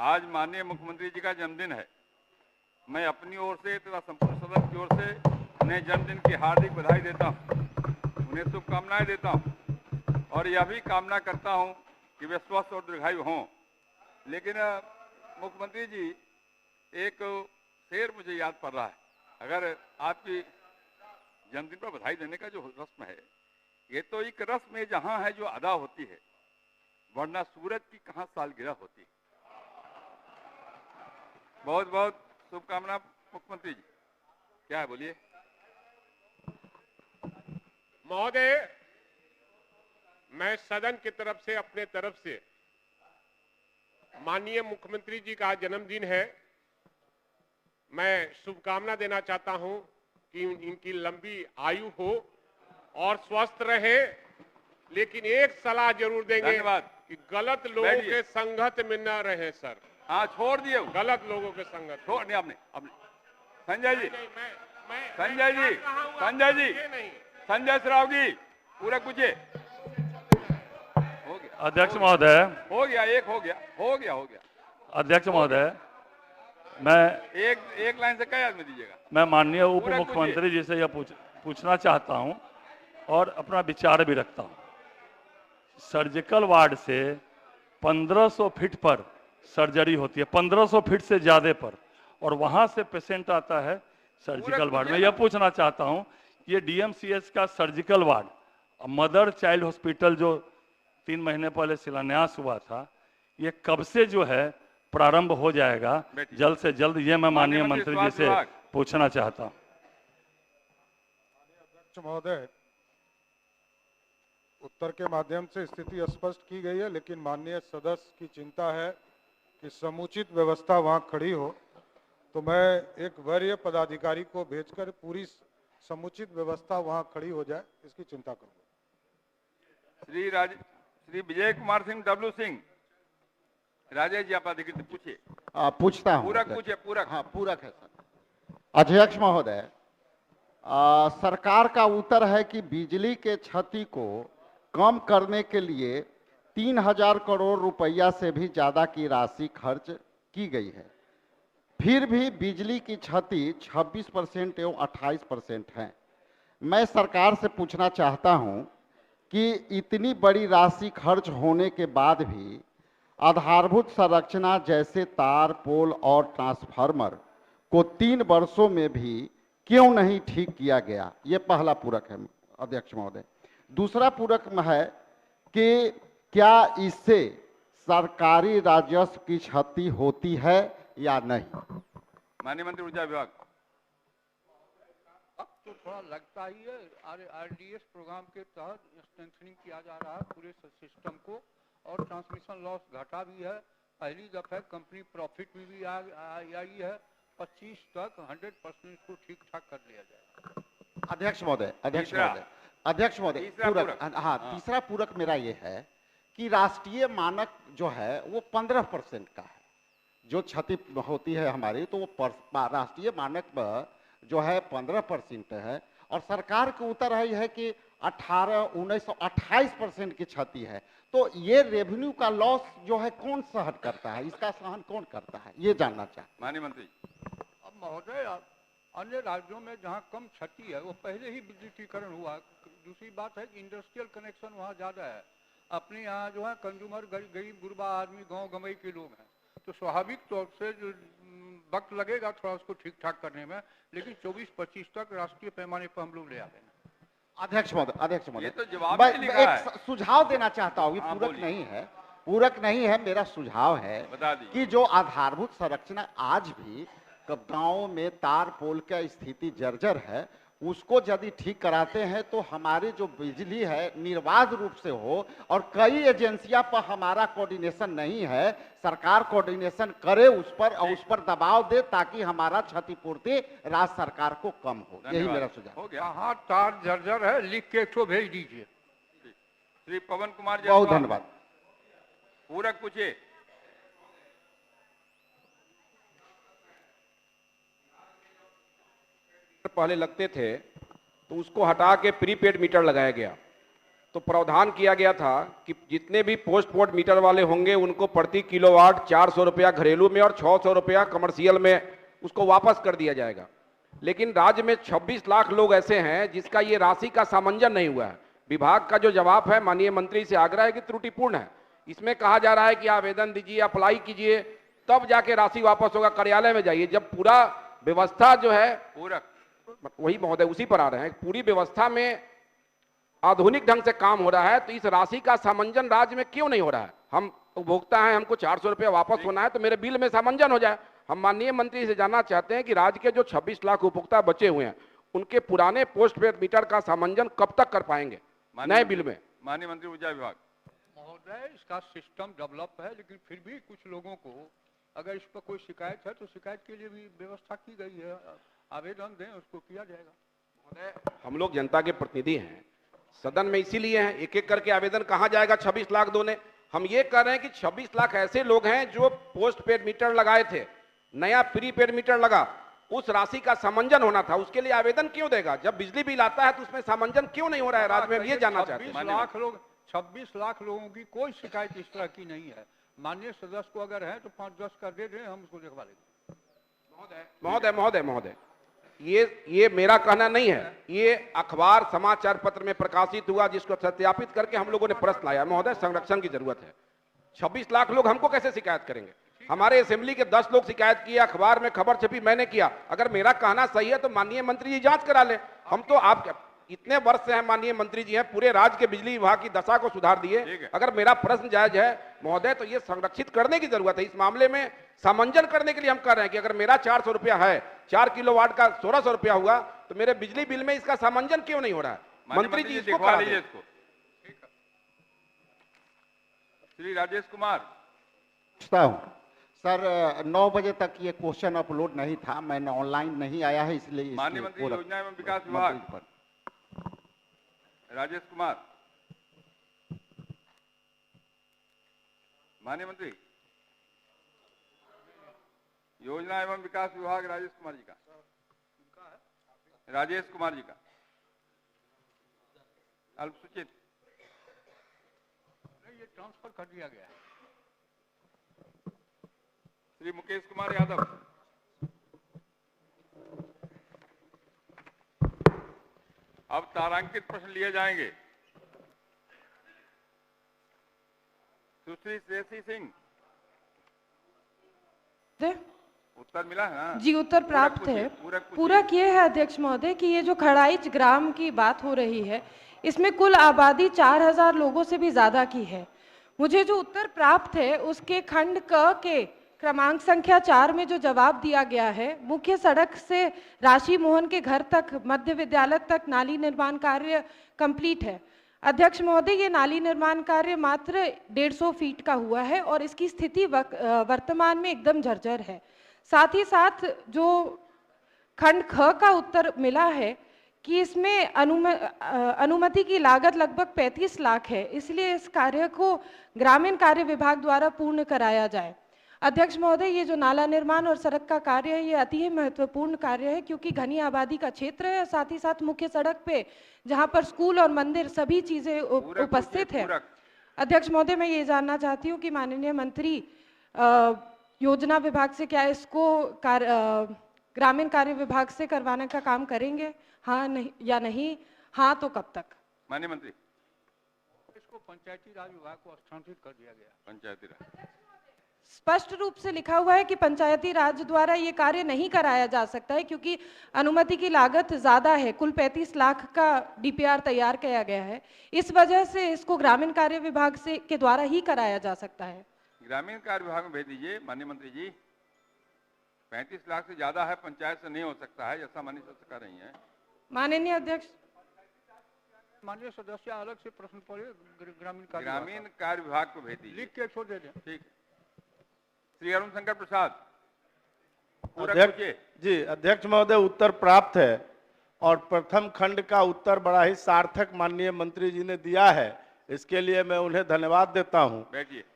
आज माननीय मुख्यमंत्री जी का जन्मदिन है। मैं अपनी ओर से तथा संपूर्ण सदन की ओर से उन्हें जन्मदिन की हार्दिक बधाई देता हूं, उन्हें शुभकामनाएं देता हूं और यह भी कामना करता हूं कि वे स्वस्थ और दीर्घायु हों। लेकिन मुख्यमंत्री जी, एक शेर मुझे याद पड़ रहा है। अगर आपकी जन्मदिन पर बधाई देने का जो रस्म है, ये तो एक रस्म है जहां है जो अदा होती है, वरना सूरज की कहां सालगिरह होती है। बहुत बहुत शुभकामना मुख्यमंत्री जी। क्या है, बोलिए। महोदय, मैं सदन की तरफ से अपने तरफ से माननीय मुख्यमंत्री जी का जन्मदिन है, मैं शुभकामना देना चाहता हूं कि इनकी लंबी आयु हो और स्वस्थ रहे। लेकिन एक सलाह जरूर देंगे कि गलत लोगों के संगत में न रहे सर। हाँ, छोड़ दिए गलत लोगों के संगत। छोड़ दिया आपने। संजय जी, संजय जी, संजय जी, संजय श्राव जी, पूरा पूछिए। हो गया अध्यक्ष महोदय, हो गया, एक हो गया, हो गया, हो गया। अध्यक्ष महोदय, मैं एक लाइन से कई आदमी दीजिएगा। मैं माननीय उप मुख्यमंत्री जी से यह पूछना चाहता हूं और अपना विचार भी रखता हूं। सर्जिकल वार्ड से 1500 फीट पर सर्जरी होती है, 1500 फीट से ज्यादा पर, और वहां से पेशेंट आता है सर्जिकल वार्ड में। यह पूछना चाहता हूं कि ये डीएमसीएच का surgical ward, mother child hospital जो 3 महीने पहले शिलान्यास हुआ था, ये कब से जो है प्रारंभ हो जाएगा, जल्द से जल्द? ये मैं माननीय मंत्री जी से पूछना चाहता हूं। अध्यक्ष महोदय, उत्तर के माध्यम से स्थिति स्पष्ट की गई है, लेकिन माननीय सदस्य की चिंता है कि समुचित व्यवस्था वहां खड़ी हो, तो मैं एक वरीय पदाधिकारी को भेजकर पूरी समुचित व्यवस्था वहां खड़ी हो जाए, इसकी चिंता करूंगा। श्री विजय कुमार सिंह डब्ल्यू सिंह, राजेश जी आप अधिकृत पूछिए। पूछता हूं। पूरक पूछिए, पूरक। हाँ, पूरक है सर। अध्यक्ष महोदय, सरकार का उत्तर है कि बिजली के क्षति को कम करने के लिए 3000 करोड़ रुपया से भी ज्यादा की राशि खर्च की गई है। फिर भी बिजली की क्षति 26% एवं 28% है। मैं सरकार से पूछना चाहता हूं कि इतनी बड़ी राशि खर्च होने के बाद भी आधारभूत संरचना जैसे तार, पोल और ट्रांसफार्मर को 3 वर्षों में भी क्यों नहीं ठीक किया गया? ये पहला पूरक है अध्यक्ष महोदय। दूसरा पूरक है कि क्या इससे सरकारी राजस्व की क्षति होती है या नहीं? माननीय मंत्री ऊर्जा विभाग। अब तो थोड़ा लगता ही है, आरडीएस प्रोग्राम के तहत स्ट्रेंथनिंग किया जा रहा है पूरे सिस्टम को, और ट्रांसमिशन लॉस घटा भी है। पहली दफा कंपनी प्रॉफिट में भी आई है। 25 तक 100% इसको ठीक ठाक कर लिया जाए। अध्यक्ष महोदय, पूरक, हाँ, तीसरा पूरक मेरा ये है कि राष्ट्रीय मानक जो है वो 15% का है। जो क्षति होती है हमारी, तो वो राष्ट्रीय मानक जो है 15% है, और सरकार का उत्तर है कि 28% की क्षति है। तो ये रेवेन्यू का लॉस जो है कौन सहन करता है, इसका सहन कौन करता है, ये जानना चाहते। माननीय मंत्री। अब महोदय, अन्य राज्यों में जहां कम क्षति है वो पहले ही विद्युतीकरण हुआ। दूसरी बात है कि इंडस्ट्रियल कनेक्शन वहां ज्यादा है। अपने यहाँ जो है कंज्यूमर गरीब गुरबा आदमी, गांव गंवई के लोग हैं, तो स्वाभाविक तौर से जो वक्त लगेगा थोड़ा उसको ठीक ठाक करने में, लेकिन 24-25 तक राष्ट्रीय पैमाने पर हम लोग ले आते हैं। अध्यक्ष महोदय, तो जवाब ही लिखा है। एक सुझाव देना चाहता हूँ, पूरक नहीं है, मेरा सुझाव है कि जो आधारभूत संरचना आज भी गांव में तार पोल का स्थिति जर्जर है, उसको यदि ठीक कराते हैं तो हमारी जो बिजली है निर्बाध रूप से हो। और कई एजेंसियां पर हमारा कोऑर्डिनेशन नहीं है, सरकार कोऑर्डिनेशन करे उस पर, और उस पर दबाव दे ताकि हमारा क्षतिपूर्ति राज्य सरकार को कम हो। यही मेरा सुझाव हो गया। हाँ, तार जर्जर है, लिख के एक ठो भेज दीजिए। श्री पवन कुमार जी, बहुत धन्यवाद। पूरक पूछिए। पहले लगते थे तो उसको हटा के प्रीपेड मीटर लगाया गया, तो प्रावधान किया गया था कि जितने भी पोस्ट पेड मीटर वाले होंगे उनको प्रति किलोवाट 400 रुपया घरेलू में और 600 रुपया कमर्शियल में उसको वापस कर दिया जाएगा। लेकिन राज्य में 26 लाख लोग ऐसे हैं जिसका ये राशि का सामंजन नहीं हुआ है। विभाग का जो जवाब है माननीय मंत्री से आग्रह है कि त्रुटिपूर्ण है। इसमें कहा जा रहा है कि आवेदन दीजिए, अप्लाई कीजिए, तब जाके राशि वापस होगा, कार्यालय में जाइए, जब पूरा व्यवस्था जो है पूरक, वही महोदय उसी पर आ रहे हैं, पूरी व्यवस्था में आधुनिक ढंग से काम हो रहा है, तो इस राशि का सामंजन राज्य में क्यों नहीं हो रहा है? हम उपभोक्ता हैं, हमको 400 रुपया वापस होना है, तो मेरे बिल में सामंजन हो जाए। हम माननीय मंत्री से जानना चाहते हैं कि राज्य के जो 26 लाख उपभोक्ता बचे हुए हैं उनके पुराने पोस्ट पेड मीटर का सामंजन कब तक कर पाएंगे नए बिल में? माननीय मंत्री ऊर्जा विभाग। महोदय, इसका सिस्टम डेवलप है, लेकिन फिर भी कुछ लोगों को अगर इस पर कोई शिकायत है तो शिकायत के लिए भी व्यवस्था की गई है, आवेदन दें, उसको किया जाएगा। महोदय, हम लोग जनता के प्रतिनिधि हैं, सदन में इसीलिए हैं, एक एक करके आवेदन कहाँ जाएगा 26 लाख दोने? हम ये कह रहे हैं कि 26 लाख ऐसे लोग हैं जो पोस्ट पेड मीटर लगाए थे, नया प्री पेड मीटर लगा, उस राशि का सामंजन होना था, उसके लिए आवेदन क्यों देगा? जब बिजली बिल आता है तो उसमें सामंजन क्यों नहीं हो रहा है राज्य में? हम ये जानना चाहते हैं। 26 लाख लोगों की कोई शिकायत इस तरह की नहीं है। माननीय सदस्य को अगर है तो 5-10 कर दे दें, हम उसको देखवा लेंगे। महोदय, ये मेरा कहना नहीं है, ये अखबार समाचार पत्र में प्रकाशित हुआ, जिसको सत्यापित करके हम लोगों ने प्रश्न लाया। महोदय, संरक्षण की जरूरत है। 26 लाख लोग हमको कैसे शिकायत करेंगे? हमारे असेंबली के 10 लोग शिकायत किए, अखबार में खबर छपी, मैंने किया। अगर मेरा कहना सही है तो माननीय मंत्री जी जांच करा ले। हम तो आप इतने वर्ष से हैं माननीय मंत्री जी हैं, पूरे राज्य के बिजली विभाग की दशा को सुधार दिए। अगर मेरा प्रश्न जायज है महोदय तो ये संरक्षित करने की जरूरत है। इस मामले में सामंजन करने के लिए हम कर रहे हैं कि अगर मेरा 400 रुपया है, 4 किलोवाट का 1600 रुपया हुआ, तो मेरे बिजली बिल में इसका सामंजन क्यों नहीं हो रहा है? मंत्री जी इसको करा लीजिए। श्री राजेश कुमार। पूछता हूँ सर, 9 बजे तक ये क्वेश्चन अपलोड नहीं था, मैंने ऑनलाइन नहीं आया है, इसलिए माननीय मंत्री योजना एवं विकास विभाग राजेश कुमार। माननीय मंत्री योजना एवं विकास विभाग राजेश कुमार जी का, राजेश कुमार जी का अल्पसूचित, ये ट्रांसफर कर दिया गया है। श्री मुकेश कुमार यादव। अब तारांकित प्रश्न लिए जाएंगे। सुश्री श्रेयसी सिंह, उत्तर मिला है ना? जी, उत्तर प्राप्त है। पूरक ये है अध्यक्ष महोदय कि ये जो खड़ाइच ग्राम की बात हो रही है, इसमें कुल आबादी 4000 लोगों से भी ज्यादा की है। मुझे जो उत्तर प्राप्त है उसके खंड क के क्रमांक संख्या 4 में जो जवाब दिया गया है, मुख्य सड़क से राशि मोहन के घर तक मध्य विद्यालय तक नाली निर्माण कार्य कंप्लीट है। अध्यक्ष महोदय, ये नाली निर्माण कार्य मात्र 150 फीट का हुआ है और इसकी स्थिति वर्तमान में एकदम जर्जर है। साथ ही साथ जो खंड ख का उत्तर मिला है कि इसमें अनुमति की लागत लगभग 35 लाख है, इसलिए इस कार्य को ग्रामीण कार्य विभाग द्वारा पूर्ण कराया जाए। अध्यक्ष महोदय, ये जो नाला निर्माण और सड़क का कार्य है, ये अति ही महत्वपूर्ण कार्य है क्योंकि घनी आबादी का क्षेत्र है, साथ ही साथ मुख्य सड़क पे जहां पर स्कूल और मंदिर सभी चीजें उपस्थित है। अध्यक्ष महोदय, मैं ये जानना चाहती हूँ कि माननीय मंत्री योजना विभाग से क्या इसको ग्रामीण कार्य विभाग से करवाने का काम करेंगे, हाँ नहीं या नहीं? हाँ तो कब तक? माननीय मंत्री, इसको पंचायती राज विभाग को हस्तांतरित कर दिया गया। पंचायती राज स्पष्ट रूप से लिखा हुआ है कि पंचायती राज द्वारा ये कार्य नहीं कराया जा सकता है क्योंकि अनुमति की लागत ज्यादा है, कुल 35 लाख का डीपीआर तैयार किया गया है। इस वजह से इसको ग्रामीण कार्य विभाग से के द्वारा ही कराया जा सकता है। ग्रामीण कार्य विभाग में भेज दीजिए। माननीय मंत्री जी, 35 लाख से ज्यादा है, पंचायत से नहीं हो सकता है, जैसा माननीय सदस्य कह रही हैं। माननीय अध्यक्ष, माननीय सदस्य अलग से प्रश्न पड़े, ग्रामीण कार्य विभाग को भेज दीजिए, लिख के छोड़ दे दें। ठीक है। श्री अरुण शंकर प्रसाद। जी अध्यक्ष महोदय, उत्तर प्राप्त है और प्रथम खंड का उत्तर बड़ा ही सार्थक माननीय मंत्री जी ने दिया है, इसके लिए मैं उन्हें धन्यवाद देता हूं।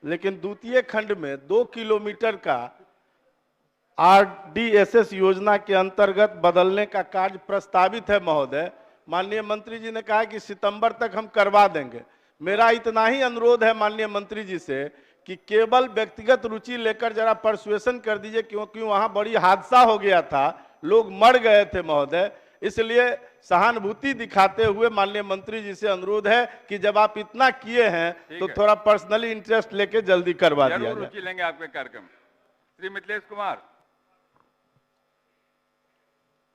लेकिन द्वितीय खंड में 2 किलोमीटर का RDSS योजना के अंतर्गत बदलने का कार्य प्रस्तावित है महोदय। माननीय मंत्री जी ने कहा कि सितंबर तक हम करवा देंगे। मेरा इतना ही अनुरोध है माननीय मंत्री जी से कि केवल व्यक्तिगत रुचि लेकर जरा परसुएशन कर दीजिए, क्योंकि वहां बड़ी हादसा हो गया था, लोग मर गए थे महोदय। इसलिए सहानुभूति दिखाते हुए माननीय मंत्री जी से अनुरोध है कि जब आप इतना किए हैं तो थोड़ा पर्सनली इंटरेस्ट लेके जल्दी करवा दिया जाए। रुचि लेंगे आपके कार्यक्रम। श्री मिथिलेश कुमार।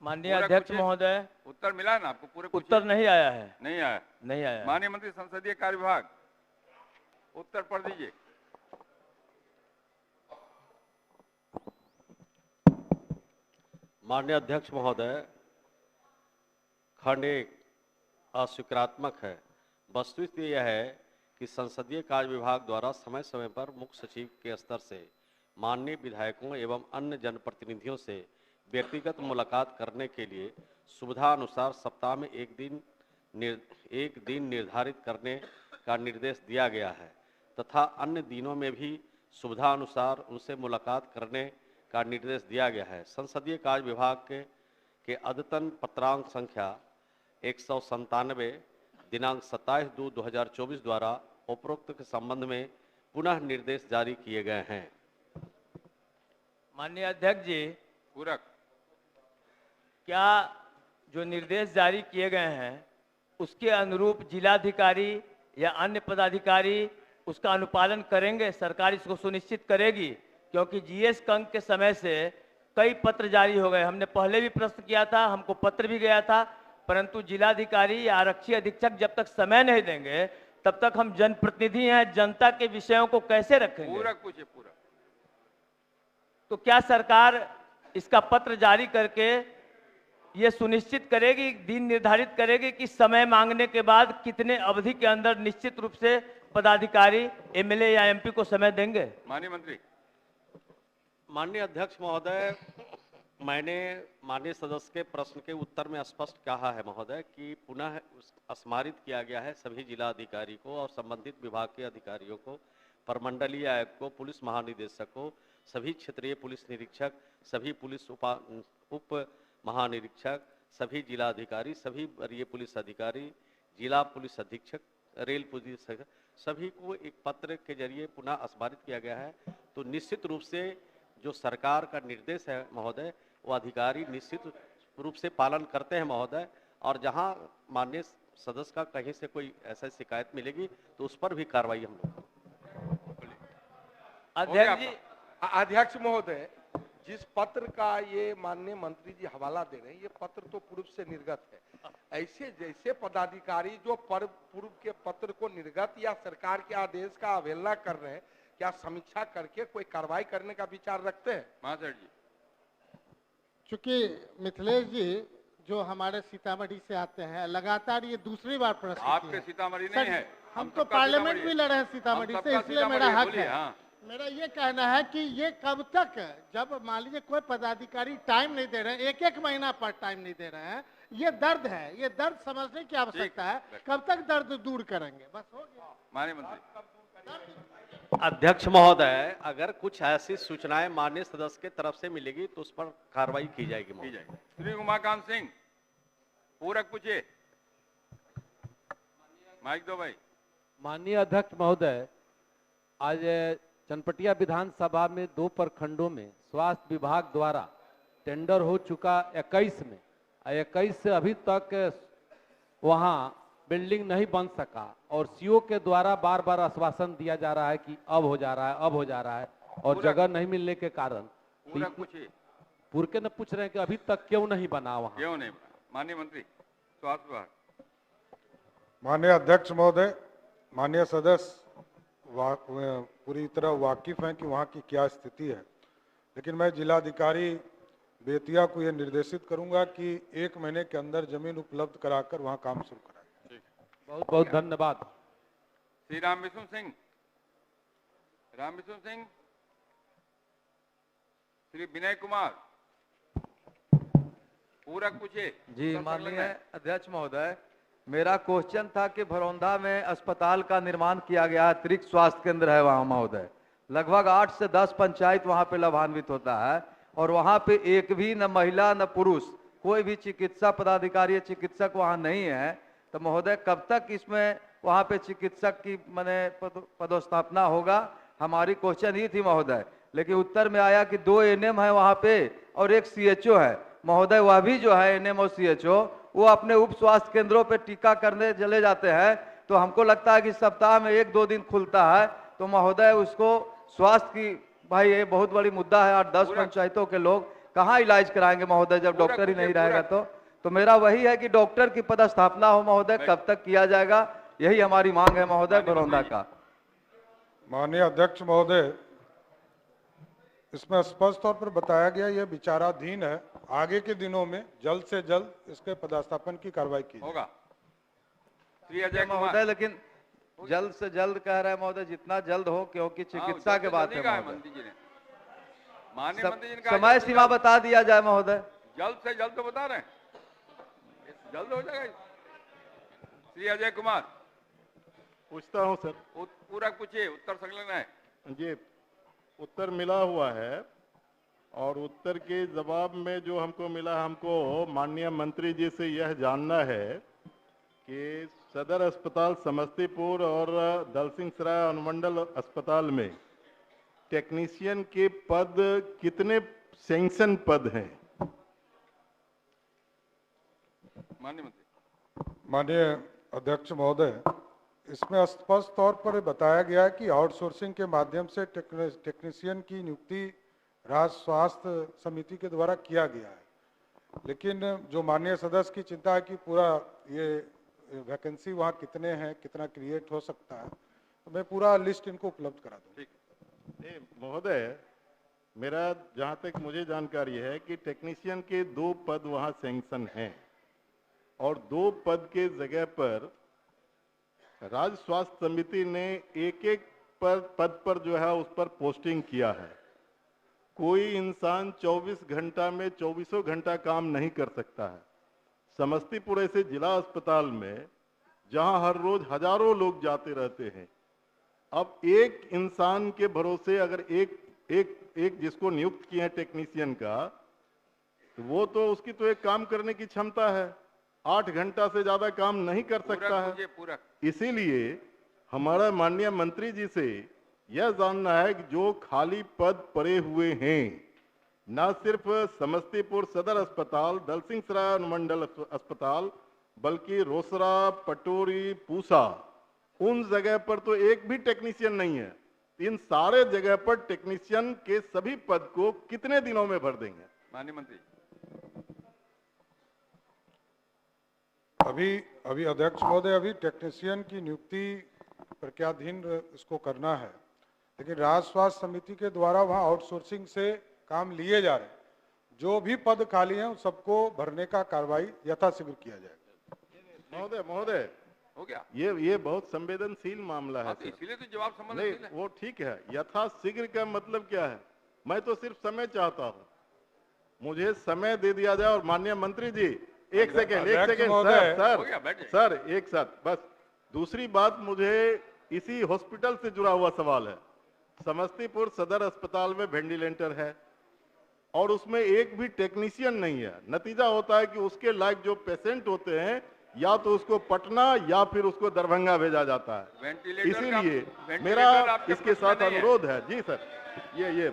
माननीय अध्यक्ष महोदय, उत्तर मिला ना आपको? पूरे उत्तर नहीं आया है। नहीं आया? नहीं आया। माननीय मंत्री संसदीय कार्य विभाग, उत्तर पढ़ दीजिए। माननीय अध्यक्ष महोदय, खंड 1 अस्वीकारात्मक है। वस्तुस्थिति यह है कि संसदीय कार्य विभाग द्वारा समय समय पर मुख्य सचिव के स्तर से माननीय विधायकों एवं अन्य जनप्रतिनिधियों से व्यक्तिगत मुलाकात करने के लिए सुविधा अनुसार सप्ताह में एक दिन निर्धारित करने का निर्देश दिया गया है तथा अन्य दिनों में भी सुविधा अनुसार उनसे मुलाकात करने का निर्देश दिया गया है। संसदीय कार्य विभाग के अद्यतन पत्रांक संख्या 197 दिनांक 27/2/2024 द्वारा उपरोक्त के संबंध में पुनः निर्देश जारी किए गए हैं। माननीय अध्यक्ष जी, पूरक क्या जो निर्देश जारी किए गए हैं उसके अनुरूप जिलाधिकारी या अन्य पदाधिकारी उसका अनुपालन करेंगे? सरकार इसको सुनिश्चित करेगी? क्योंकि जीएस कंक के समय से कई पत्र जारी हो गए। हमने पहले भी प्रश्न किया था, हमको पत्र भी गया था, परंतु जिलाधिकारी या आरक्षी अधीक्षक जब तक समय नहीं देंगे तब तक हम जनप्रतिनिधि हैं, जनता के विषयों को कैसे रखेंगे? पूरक पूछिए। पूरा तो क्या सरकार इसका पत्र जारी करके ये सुनिश्चित करेगी, दिन निर्धारित करेगी कि समय मांगने के बाद कितने अवधि के अंदर निश्चित रूप से पदाधिकारी एमएलए या एमपी को समय देंगे? माननीय मंत्री। माननीय अध्यक्ष महोदय, मैंने माननीय सदस्य के प्रश्न के उत्तर में स्पष्ट कहा है महोदय कि पुनः स्मारित किया गया है सभी जिला अधिकारी को और संबंधित विभाग के अधिकारियों को, प्रमंडलीय आयुक्त को, पुलिस महानिदेशक को, सभी क्षेत्रीय पुलिस निरीक्षक, सभी पुलिस उप महानिरीक्षक, सभी जिला अधिकारी, सभी वरीय पुलिस अधिकारी, जिला पुलिस अधीक्षक, रेल पुलिस, सभी को एक पत्र के जरिए पुनः स्मारित किया गया है। तो निश्चित रूप से जो सरकार का निर्देश है महोदय, वो अधिकारी निश्चित रूप से पालन करते हैं महोदय, और जहां माननीय सदस्य का कहीं से कोई ऐसा शिकायत मिलेगी तो उस पर भी कार्रवाई हम लोग। अध्यक्ष महोदय, जिस पत्र का ये माननीय मंत्री जी हवाला दे रहे हैं, ये पत्र तो पूर्व से निर्गत है। ऐसे जैसे पदाधिकारी जो पूर्व के पत्र को निर्गत या सरकार के आदेश का अवहेलना कर रहे हैं, क्या समीक्षा करके कोई कार्रवाई करने का विचार रखते हैं? महाशय जी, चूंकि मिथिलेश जी जो हमारे सीतामढ़ी से आते हैं, लगातार ये दूसरी बार प्रश्न आपके सीतामढ़ी नहीं है, हम तो पार्लियामेंट भी लड़े हैं सीतामढ़ी से, इसलिए मेरा हक है। मेरा ये कहना है कि ये कब तक, जब मान लीजिए कोई पदाधिकारी टाइम नहीं दे रहे हैं, एक महीना पर टाइम नहीं दे रहे हैं, ये दर्द है, ये दर्द समझने की आवश्यकता है। कब तक दर्द दूर करेंगे? बस हो गया। माननीय मंत्री। अध्यक्ष महोदय, अगर कुछ ऐसी सूचनाएं माननीय सदस्य के तरफ से मिलेगी तो उस पर कार्रवाई की जाएगी। श्री उमाकांत सिंह, पूरक पूछिए। माइक दो भाई। माननीय अध्यक्ष महोदय, आज चनपटिया विधानसभा में 2 प्रखंडों में स्वास्थ्य विभाग द्वारा टेंडर हो चुका 21 में, 21 से अभी तक वहां बिल्डिंग नहीं बन सका, और सीओ के द्वारा बार बार आश्वासन दिया जा रहा है कि अब हो जा रहा है, अब हो जा रहा है, और जगह नहीं मिलने के कारण पूर्व के न पूछ रहे हैं कि अभी तक क्यों नहीं बना वहां? क्यों नहीं बना? माननीय मंत्री स्वास्थ्य विभाग। माननीय अध्यक्ष महोदय, माननीय सदस्य पूरी तरह वाकिफ हैं कि वहाँ की क्या स्थिति है, लेकिन मैं जिलाधिकारी बेतिया को यह निर्देशित करूंगा कि 1 महीने के अंदर जमीन उपलब्ध कराकर वहाँ काम शुरू कराएं। बहुत बहुत धन्यवाद। श्री राम विष्णु सिंह। राम विष्णु सिंह। श्री विनय कुमार, पूरक पूछे। जी माननीय अध्यक्ष महोदय, मेरा क्वेश्चन था कि भरौंधा में अस्पताल का निर्माण किया गया, अतिरिक्त स्वास्थ्य केंद्र है वहाँ महोदय, लगभग 8 से 10 पंचायत वहाँ पे लाभान्वित होता है, और वहाँ पे एक भी न महिला न पुरुष कोई भी चिकित्सा पदाधिकारी या चिकित्सक वहाँ नहीं है, तो महोदय कब तक इसमें वहाँ पे चिकित्सक की माने पदस्थापना होगा? हमारी क्वेश्चन ही थी महोदय, लेकिन उत्तर में आया कि 2 एनएम है वहाँ पे और 1 सीएचओ है। महोदय वह भी जो है एनएम और सीएचओ वो अपने उप स्वास्थ्य केंद्रों पे टीका करने चले जाते हैं, तो हमको लगता है कि सप्ताह में 1-2 दिन खुलता है, तो महोदय उसको स्वास्थ्य की भाई ये बहुत बड़ी मुद्दा है और 10 पंचायतों के लोग कहाँ इलाज कराएंगे महोदय जब डॉक्टर ही नहीं रहेगा? तो मेरा वही है कि डॉक्टर की पदस्थापना हो महोदय, कब तक किया जाएगा, यही हमारी मांग है महोदय बरौंदा का। माननीय अध्यक्ष महोदय, इसमें स्पष्ट तौर पर बताया गया यह विचाराधीन है, आगे के दिनों में जल्द से जल्द इसके पदस्थापन की कार्रवाई की होगा। महोदय लेकिन जल्द से जल्द कह रहे हैं महोदय, जितना जल्द हो, क्योंकि चिकित्सा के बात है महोदय। समय सीमा बता दिया जाए महोदय। जल्द से जल्द तो बता रहे हैं, जल्द हो जाएगा। श्री अजय कुमार पूछता हूं सर। पूरा पूछिए, उत्तर संलग्न है जी। उत्तर मिला हुआ है और उत्तर के जवाब में जो हमको मिला, हमको माननीय मंत्री जी से यह जानना है कि सदर अस्पताल समस्तीपुर और दलसिंह सराय अनुमंडल अस्पताल में टेक्नीशियन के पद कितने सैंक्शन पद हैं? माननीय अध्यक्ष महोदय, इसमें स्पष्ट तौर पर बताया गया है कि आउटसोर्सिंग के माध्यम से टेक्नीशियन की नियुक्ति राज्य स्वास्थ्य समिति के द्वारा किया गया है, लेकिन जो माननीय सदस्य की चिंता है कि पूरा ये वैकेंसी वहाँ कितने हैं, कितना क्रिएट हो सकता है, तो मैं पूरा लिस्ट इनको उपलब्ध करा दूँ। महोदय, मेरा जहाँ तक मुझे जानकारी है कि टेक्नीशियन के 2 पद वहाँ सैंक्शन हैं और 2 पद के जगह पर राज्य स्वास्थ्य समिति ने एक पद पर जो है उस पर पोस्टिंग किया है। कोई इंसान 24 घंटा में 24 घंटा काम नहीं कर सकता है। समस्तीपुर ऐसे जिला अस्पताल में जहां हर रोज हजारों लोग जाते रहते हैं, अब एक इंसान के भरोसे अगर एक जिसको नियुक्त किए हैं टेक्नीशियन का, तो वो तो उसकी तो एक काम करने की क्षमता है, 8 घंटा से ज्यादा काम नहीं कर सकता है। इसीलिए हमारा माननीय मंत्री जी से यह जानना है कि जो खाली पद पड़े हुए हैं, न सिर्फ समस्तीपुर सदर अस्पताल, दलसिंह सराय अनुमंडल अस्पताल, बल्कि रोसड़ा, पटोरी, पूसा, उन जगह पर तो एक भी टेक्नीशियन नहीं है। इन सारे जगह पर टेक्नीशियन के सभी पद को कितने दिनों में भर देंगे? माननीय मंत्री, अभी अध्यक्ष महोदय, अभी टेक्नीशियन की नियुक्ति प्रक्रियाधीन इसको करना है, लेकिन राज्य स्वास्थ्य समिति के द्वारा वहाँ आउटसोर्सिंग से काम लिए जा रहे हैं। जो भी पद खाली हैं उन सबको भरने का कार्रवाई यथाशीघ्र किया जाएगा। महोदय हो गया। ये बहुत संवेदनशील मामला है। इसीलिए तो जवाब नहीं, वो ठीक है। यथाशीघ्र का मतलब क्या है? मैं तो सिर्फ समय चाहता हूँ, मुझे समय दे दिया जाए। और माननीय मंत्री जी, एक सेकेंड सर, एक साथ बस। दूसरी बात, मुझे इसी हॉस्पिटल से जुड़ा हुआ सवाल है। समस्तीपुर सदर अस्पताल में वेंटिलेटर है और उसमें एक भी टेक्नीशियन नहीं है। नतीजा होता है कि उसके लायक जो पेशेंट होते हैं या तो उसको पटना या फिर उसको दरभंगा भेजा जाता है। इसीलिए मेरा इसके साथ अनुरोध है। जी सर, ये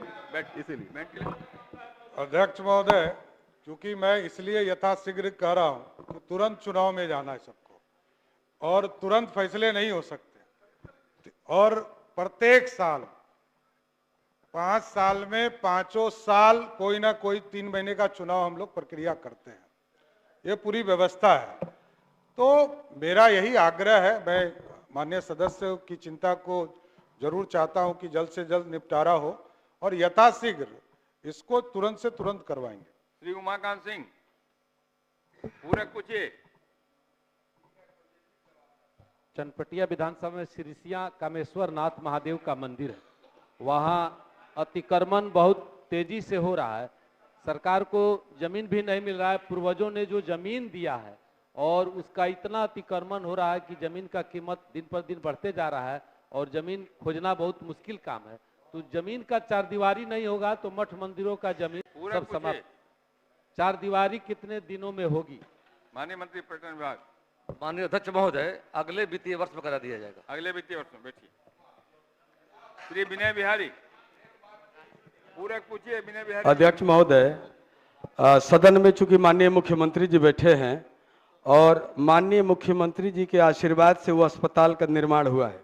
इसीलिए अध्यक्ष महोदय, क्योंकि मैं इसलिए यथाशीघ्र कह रहा हूं कि तुरंत चुनाव में जाना है सबको और तुरंत फैसले नहीं हो सकते, और प्रत्येक साल 5 साल में 5 साल कोई ना कोई 3 महीने का चुनाव हम लोग प्रक्रिया करते हैं। ये पूरी व्यवस्था है। तो मेरा यही आग्रह है, मैं माननीय सदस्य की चिंता को जरूर चाहता हूं कि जल्द से जल्द निपटारा हो और यथाशीघ्र इसको तुरंत से तुरंत करवाएंगे। श्री उमाकांत सिंह, पूरक पूछिए। चनपटिया विधानसभा में सिरिसिया कामेश्वर नाथ महादेव का मंदिर है, वहाँ अतिक्रमण बहुत तेजी से हो रहा है। सरकार को जमीन भी नहीं मिल रहा है। पूर्वजों ने जो जमीन दिया है और उसका इतना अतिक्रमण हो रहा है कि जमीन का कीमत दिन पर दिन बढ़ते जा रहा है और जमीन खोजना बहुत मुश्किल काम है। तो जमीन का चारदीवारी नहीं होगा तो मठ मंदिरों का जमीन सब समाप्त। चारदीवारी कितने दिनों में होगी? माननीय मंत्री पर्यटन विभाग। माननीय अध्यक्ष महोदय, अगले वित्तीय वर्ष में करा दिया जाएगा। अगले वित्तीय वर्ष में। बैठिए। श्री विनय बिहारी, पूरक पूछिए। विनय बिहारी। अध्यक्ष महोदय, सदन में चूंकि माननीय मुख्यमंत्री जी बैठे हैं और माननीय मुख्यमंत्री जी के आशीर्वाद से वो अस्पताल का निर्माण हुआ है।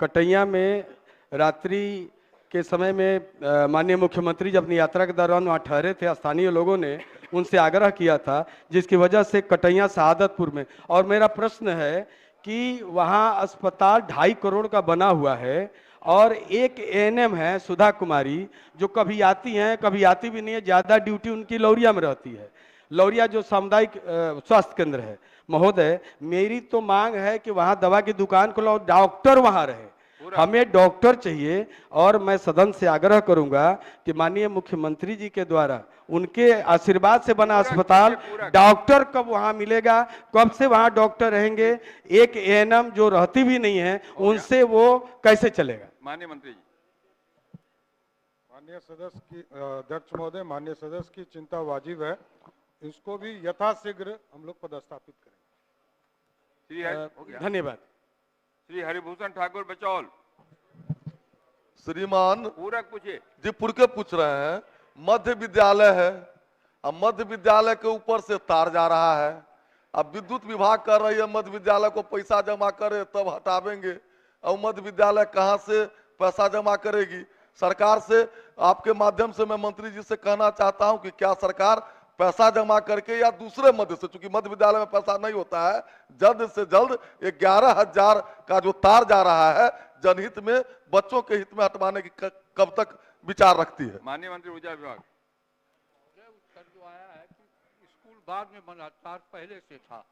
कटैया में रात्रि के समय में माननीय मुख्यमंत्री जब अपनी यात्रा के दौरान वहाँ ठहरे थे, स्थानीय लोगों ने उनसे आग्रह किया था, जिसकी वजह से कटैया शहादतपुर में। और मेरा प्रश्न है कि वहाँ अस्पताल 2.5 करोड़ का बना हुआ है और एक एएनएम है सुधा कुमारी, जो कभी आती हैं कभी आती भी नहीं है, ज़्यादा ड्यूटी उनकी लौरिया में रहती है। लौरिया जो सामुदायिक स्वास्थ्य केंद्र है। महोदय, मेरी तो मांग है कि वहाँ दवा की दुकान खोलो, डॉक्टर वहाँ रहे। हमें डॉक्टर चाहिए और मैं सदन से आग्रह करूंगा कि माननीय मुख्यमंत्री जी के द्वारा उनके आशीर्वाद से बना अस्पताल, डॉक्टर कब वहां मिलेगा, कब से वहां डॉक्टर रहेंगे? एक एएनएम जो रहती भी नहीं है, उनसे वो कैसे चलेगा? माननीय मंत्री जी। माननीय सदस्य की अध्यक्ष महोदय, माननीय सदस्य की चिंता वाजिब है। इसको भी यथाशीघ्र हम लोग पदस्थापित करेंगे। धन्यवाद। श्री हरिभूषण ठाकुर बचौल। श्रीमान पूरक पूछिए। जी पूरक पूछ रहे हैं। मध्य विद्यालय है, अब मध्य विद्यालय के ऊपर से तार जा रहा है। अब विद्युत विभाग कर रही है मध्य विद्यालय को पैसा जमा करे तब हटावेंगे। अब मध्य विद्यालय कहाँ से पैसा जमा करेगी? सरकार से आपके माध्यम से मैं मंत्री जी से कहना चाहता हूँ कि क्या सरकार पैसा जमा करके या दूसरे मध्य से, चूंकि मध्य विद्यालय में पैसा नहीं होता है, जल्द से जल्द 11,000 का जो तार जा रहा है जनहित में, बच्चों के हित में हटवाने की कब तक विचार रखती है? माननीय मंत्री ऊर्जा विभाग। उत्तर जो आया है कि स्कूल बाद में बना, तार पहले से था।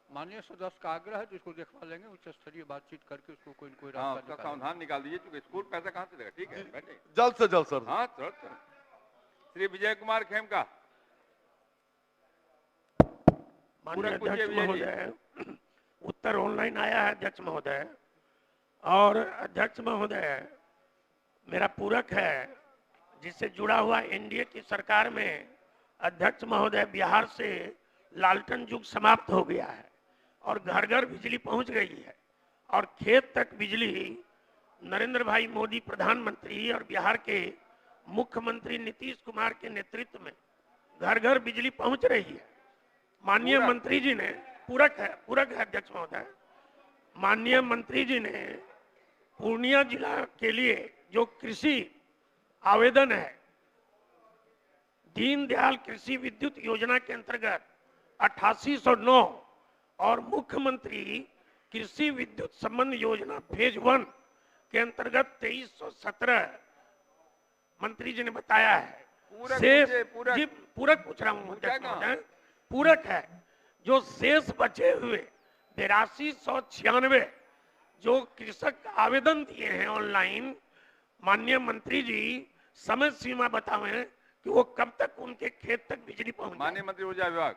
माननीय सदस्य का आग्रह है, जिसको देखवा लेंगे, उच्च स्तरीय बातचीत करके उसको कोई कोई रास्ता समाधान निकाल दीजिए, क्योंकि स्कूल पैसा कहाँ से देगा? ठीक है, बैठे। जल्द से जल्द सर। हाँ सर। श्री विजय कुमार खेमका। माननीय अध्यक्ष महोदय, उत्तर ऑनलाइन आया है अध्यक्ष महोदय। और अध्यक्ष महोदय, मेरा पूरक है जिससे जुड़ा हुआ एनडीए की सरकार में अध्यक्ष महोदय बिहार से लालटेन युग समाप्त हो गया है और घर घर बिजली पहुंच गई है और खेत तक बिजली नरेंद्र भाई मोदी प्रधानमंत्री और बिहार के मुख्यमंत्री नीतीश कुमार के नेतृत्व में घर घर बिजली पहुंच रही है। माननीय मंत्री जी ने पूरक है अध्यक्ष महोदय, माननीय मंत्री जी ने पूर्णिया जिला के लिए जो कृषि आवेदन है, दीनदयाल कृषि विद्युत योजना के अंतर्गत 8809 और मुख्यमंत्री कृषि विद्युत संबंध योजना फेज 1 के अंतर्गत 2317 मंत्री जी ने बताया है। पूरक पूछ रहा हूँ, पूरक है जो शेष बचे हुए 8296 जो कृषक आवेदन दिए हैं ऑनलाइन, माननीय मंत्री जी समय सीमा बतावें कि वो कब तक उनके खेत तक बिजली पहुंचे। माननीय मंत्री ऊर्जा विभाग।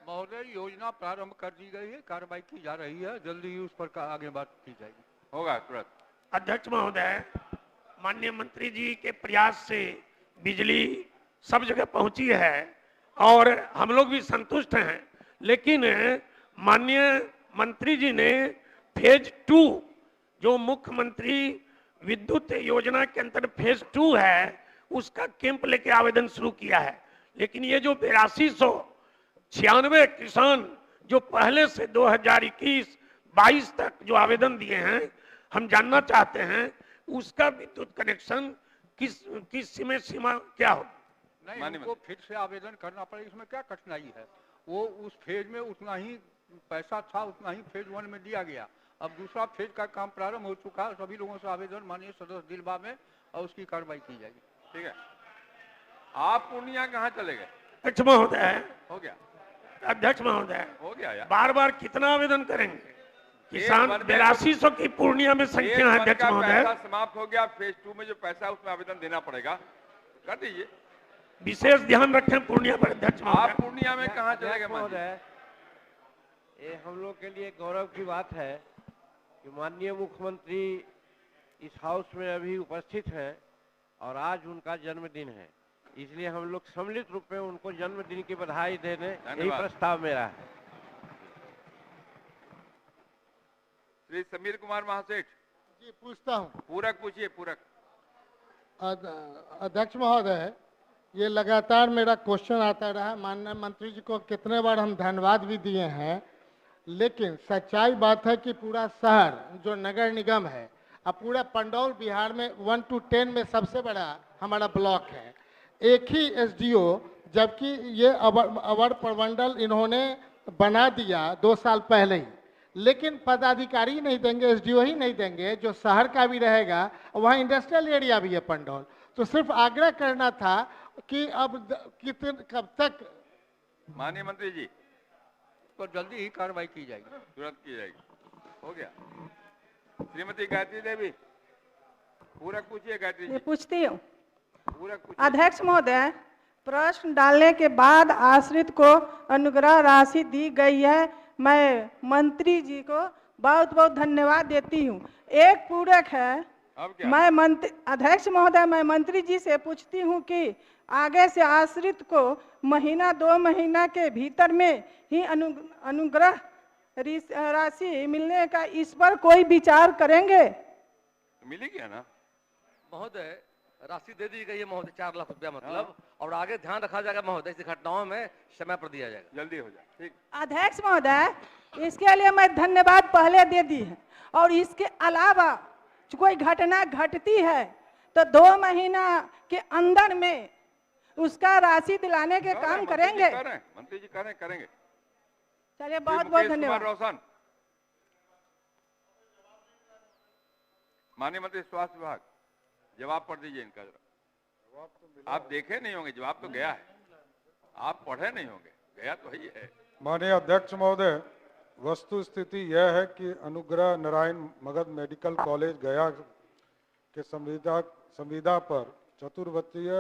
महोदय, योजना प्रारंभ कर दी गई है, कार्रवाई की जा रही है, जल्दी ही उस पर आगे बात की जाएगी। होगा तुरंत। अध्यक्ष महोदय, माननीय मंत्री जी के प्रयास से बिजली सब जगह पहुंची है और हम लोग भी संतुष्ट हैं, लेकिन माननीय मंत्री जी ने फेज 2 जो मुख्यमंत्री विद्युत योजना के अंतर्गत फेज 2 है उसका कैंप लेके आवेदन शुरू किया है। लेकिन ये जो 8296 किसान जो पहले से 2021-22 तक जो आवेदन दिए हैं, हम जानना चाहते हैं उसका विद्युत कनेक्शन किस सीमा क्या हो? नहीं, उनको फिर से आवेदन करना पड़ेगा, इसमें क्या कठिनाई है? वो उस फेज में उतना ही पैसा था, उतना ही फेज 1 में दिया गया। अब दूसरा फेज का काम प्रारंभ हो चुका है, सभी लोगों से आवेदन माननीय सदस्य दिलवा में और उसकी कार्रवाई की जाएगी। ठीक है। आप पूर्णिया कहाँ चले गए? अध्यक्ष महोदय, हो गया। अध्यक्ष महोदय, हो गया यार। बार बार कितना आवेदन करेंगे? किसान 8200 की पूर्णिया में संख्या है अध्यक्ष महोदय। समाप्त हो गया, फेज 2 में जो पैसा है उसमें आवेदन देना पड़ेगा, कर दीजिए। विशेष ध्यान रखें पूर्णिया पर अध्यक्ष महोदय। आप पूर्णिया में कहाँ चले गए महोदय? ये हम लोग के लिए गौरव की बात है कि माननीय मुख्यमंत्री इस हाउस में अभी उपस्थित हैं और आज उनका जन्मदिन है। इसलिए हम लोग सम्मिलित रूप में उनको जन्मदिन की बधाई देने यही धन्यवाद। प्रस्ताव मेरा है। श्री समीर कुमार महासेठ जी पूछता हूँ। पूरक पूछिए, पूरक। अध्यक्ष महोदय, ये लगातार मेरा क्वेश्चन आता रहा, माननीय मंत्री जी को कितने बार हम धन्यवाद भी दिए हैं, लेकिन सच्चाई बात है कि पूरा शहर जो नगर निगम है, अब पूरा पंडौल बिहार में 1 to 10 में सबसे बड़ा हमारा ब्लॉक है। एक ही एसडीओ, जबकि ये अवर प्रमंडल इन्होंने बना दिया 2 साल पहले ही, लेकिन पदाधिकारी नहीं देंगे, एसडीओ ही नहीं देंगे, जो शहर का भी रहेगा, वहाँ इंडस्ट्रियल एरिया भी है पंडौल। तो सिर्फ आग्रह करना था कि अब कब तक माननीय मंत्री जी तो जल्दी ही कार्रवाई की जाएगी, तुरंत की जाएगी। हो गया। श्रीमती गायत्री देवी पूरक पूछिए। गायत्री जी पूछती हूँ। पूरक पूछिए। अध्यक्ष महोदय, प्रश्न डालने के बाद आश्रित को अनुग्रह राशि दी गई है। मैं मंत्री जी को बहुत बहुत धन्यवाद देती हूँ। एक पूरक है, मैं अध्यक्ष महोदय, मैं मंत्री जी से पूछती हूँ कि आगे से आश्रित को महीना 2 महीना के भीतर में ही अनुग्रह राशि मिलने का, इस पर कोई विचार करेंगे? मिलेगी ना महोदय? राशि दे दी गई है महोदय, 4 लाख रुपया मतलब, और आगे ध्यान रखा जाएगा महोदय, इस घटनाओं में समय पर दिया जाएगा। जल्दी हो जाए। ठीक। अध्यक्ष महोदय, इसके लिए मैं धन्यवाद पहले दे दी है, और इसके अलावा कोई घटना घटती है तो 2 महीना के अंदर में उसका राशि दिलाने के काम करेंगे? मंत्री जी करेंगे। चलिए, बहुत बहुत धन्यवाद। रोशन। माननीय मंत्री स्वास्थ्य विभाग, जवाब पढ़ दीजिए इनका जरा। आप देखे नहीं होंगे, जवाब तो गया है, आप पढ़े नहीं होंगे, गया तो ही है। माननीय अध्यक्ष महोदय, वस्तु स्थिति यह है कि अनुग्रह नारायण मगध मेडिकल कॉलेज गया के संविदा पर चतुर्वर्षीय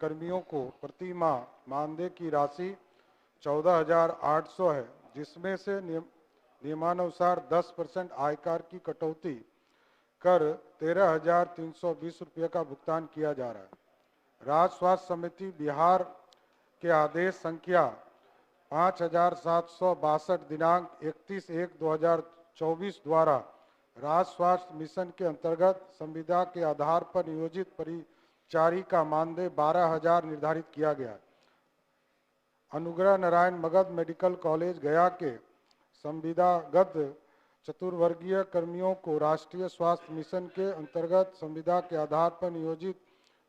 कर्मियों को प्रति माह मानदेय की राशि 14,800 है, जिसमें से नियमानुसार 10% आयकर की कटौती कर 13,320 रुपये का भुगतान किया जा रहा है। राज्य स्वास्थ्य समिति बिहार के आदेश संख्या 5,762 दिनांक 31/1/2024 द्वारा राज्य स्वास्थ्य मिशन के अंतर्गत संविदा के आधार पर नियोजित परिचारी का मानदेय 12,000 निर्धारित किया गया है। अनुग्रह नारायण मगध मेडिकल कॉलेज गया के संविदागत चतुर्वर्गीय कर्मियों को राष्ट्रीय स्वास्थ्य मिशन के अंतर्गत संविदा के आधार पर नियोजित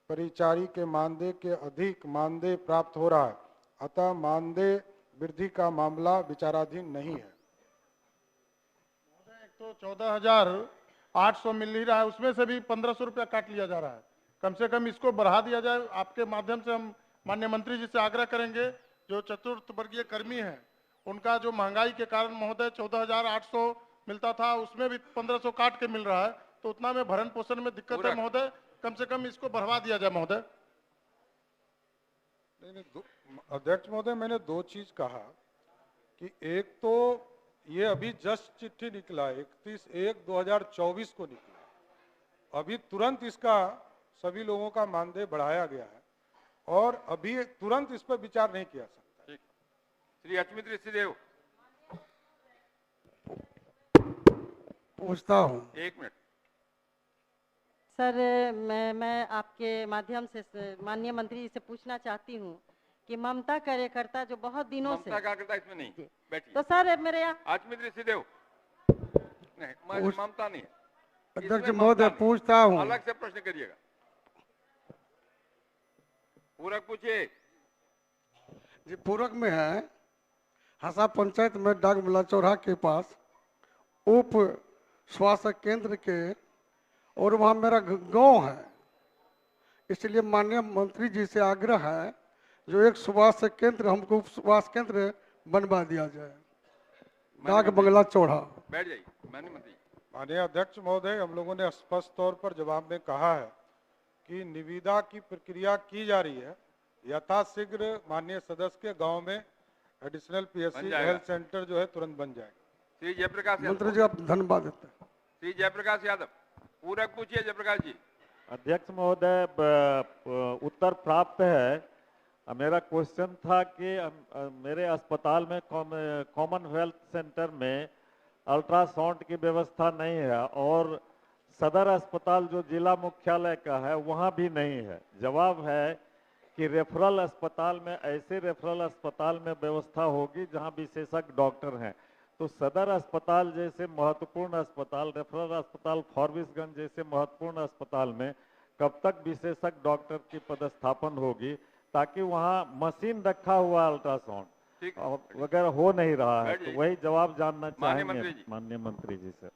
परिचारी के मानदेय के अधिक मानदेय प्राप्त हो रहा है, अतः मानदेय वृद्धि का मामला विचाराधीन नहीं है। तो 14,800 मिल ही रहा है, उसमें से भी 1,500 रुपया काट लिया जा रहा है। कम से कम इसको बढ़ा दिया जाए। आपके माध्यम से हम माननीय मंत्री जी से आग्रह करेंगे, जो चतुर्थ वर्गीय कर्मी हैं उनका जो महंगाई के कारण महोदय 14,800 मिलता था, उसमें भी 1,500 काट के मिल रहा है, तो उतना में भरण पोषण में दिक्कत है महोदय। कम से कम इसको बढ़वा दिया जाए महोदय। अध्यक्ष महोदय, मैंने 2 चीज कहा कि एक तो ये अभी जस्ट चिट्ठी निकला 31/1/2024 को निकला, अभी तुरंत इसका सभी लोगों का मानदेय बढ़ाया गया है और अभी तुरंत इस पर विचार नहीं किया सकता। श्री अचमित ऋषिदेव पूछता हूँ। 1 मिनट। सर, मैं आपके माध्यम से माननीय मंत्री जी से पूछना चाहती हूँ कि ममता कार्यकर्ता जो बहुत दिनों से ममता कार्यकर्ता इसमें नहीं बैठिए। तो सर मेरे यहाँ अचमित ऋषिदेव नहीं, ममता नहीं है। अध्यक्ष महोदय पूछता हूँ। अलग से प्रश्न करिएगा। पूरक पूछिए। जी, पूरक में है, हसा पंचायत में डाकबंगला चौराहा के पास उप स्वास्थ्य केंद्र के, और वहाँ मेरा गांव है, इसलिए माननीय मंत्री जी से आग्रह है जो एक स्वास्थ्य केंद्र हमको उप स्वास्थ्य केंद्र बनवा दिया जाए, डाक बंगला चौराहा। बैठ जाइए माननीय मंत्री। माननीय अध्यक्ष महोदय, हम लोगों ने स्पष्ट तौर पर जवाब में कहा है कि निविदा की प्रक्रिया की जा रही है, यथाशीघ्र माननीय सदस्य के गांव में एडिशनल पीएससी हेल्थ सेंटर जो है तुरंत बन जाएगा। श्री जयप्रकाश मंत्री जी आप धन्यवाद देते हैं। श्री जयप्रकाश यादव। पूरक पूछिए जयप्रकाश जी। अध्यक्ष महोदय, उत्तर प्राप्त है। मेरा क्वेश्चन था कि मेरे अस्पताल में कॉमनवेल्थ सेंटर में अल्ट्रासाउंड की व्यवस्था नहीं है और सदर अस्पताल जो जिला मुख्यालय का है वहाँ भी नहीं है। जवाब है कि रेफरल अस्पताल में, ऐसे रेफरल अस्पताल में व्यवस्था होगी जहाँ विशेषज्ञ डॉक्टर हैं। तो सदर अस्पताल जैसे महत्वपूर्ण अस्पताल, रेफरल अस्पताल फॉरबिसगंज जैसे महत्वपूर्ण अस्पताल में कब तक विशेषज्ञ डॉक्टर की पदस्थापन होगी, ताकि वहाँ मशीन रखा हुआ अल्ट्रासाउंड वगैरह हो नहीं रहा है। तो वही जवाब जानना चाहेंगे माननीय मंत्री जी से।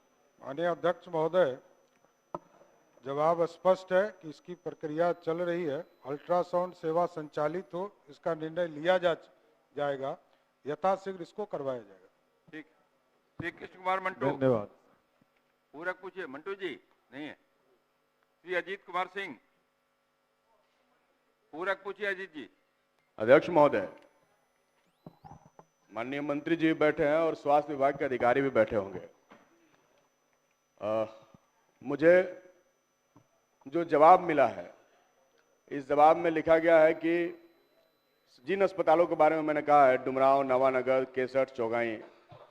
माननीय अध्यक्ष महोदय, जवाब स्पष्ट है कि इसकी प्रक्रिया चल रही है। अल्ट्रासाउंड सेवा संचालित हो, इसका निर्णय लिया जाएगा, यथाशीघ्र इसको करवाया जाएगा। ठीक। श्री कृष्ण कुमार मंटू, धन्यवाद। पूरक पूछिए। मंटू जी नहीं है। श्री अजीत कुमार सिंह, पूरक पूछिए। अजीत जी। अध्यक्ष महोदय, माननीय मंत्री जी बैठे हैं और स्वास्थ्य विभाग के अधिकारी भी बैठे होंगे। मुझे जो जवाब मिला है, इस जवाब में लिखा गया है कि जिन अस्पतालों के बारे में मैंने कहा है, डुमरांव, नवानगर, केसठ, चौगाई,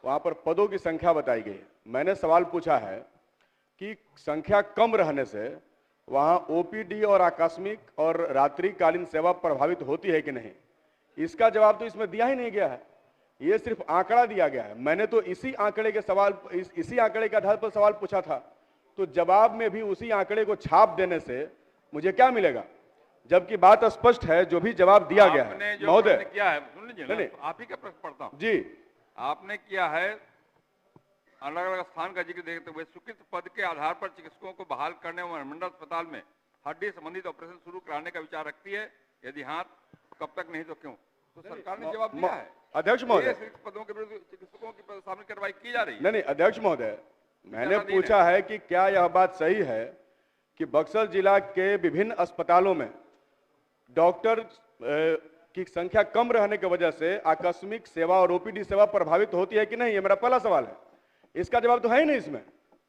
वहाँ पर पदों की संख्या बताई गई। मैंने सवाल पूछा है कि संख्या कम रहने से वहाँ ओपीडी और आकस्मिक और रात्रिकालीन सेवा प्रभावित होती है कि नहीं। इसका जवाब तो इसमें दिया ही नहीं गया है, ये सिर्फ आंकड़ा दिया गया है। मैंने तो इसी आंकड़े के सवाल, इसी आंकड़े के आधार पर सवाल पूछा था, तो जवाब में भी उसी आंकड़े को छाप देने से मुझे क्या मिलेगा, जबकि बात स्पष्ट है जो भी जवाब दिया गया है। महोदय किया है, सुन लीजिए, आप ही का प्रश्न पढ़ता हूँ जी। आपने किया है अलग अलग स्थान का जिक्र देखते हुए स्वीकृत पद के आधार पर चिकित्सकों को बहाल करने और मंडल अस्पताल में हड्डी संबंधित ऑपरेशन शुरू कराने का विचार रखती है, यदि हाँ कब तक, नहीं तो क्यों। तो सरकार ने जवाब दिया है। अध्यक्ष महोदय, पदों के विरुद्ध चिकित्सकों की सामने कार्रवाई की जा रही है। नहीं, अध्यक्ष महोदय, मैंने पूछा है कि क्या यह बात सही है कि बक्सर जिला के विभिन्न अस्पतालों में डॉक्टर की संख्या कम रहने की वजह से आकस्मिक सेवा और ओपीडी सेवा प्रभावित होती है कि नहीं। ये मेरा पहला सवाल है। इसका जवाब तो है ही नहीं इसमें।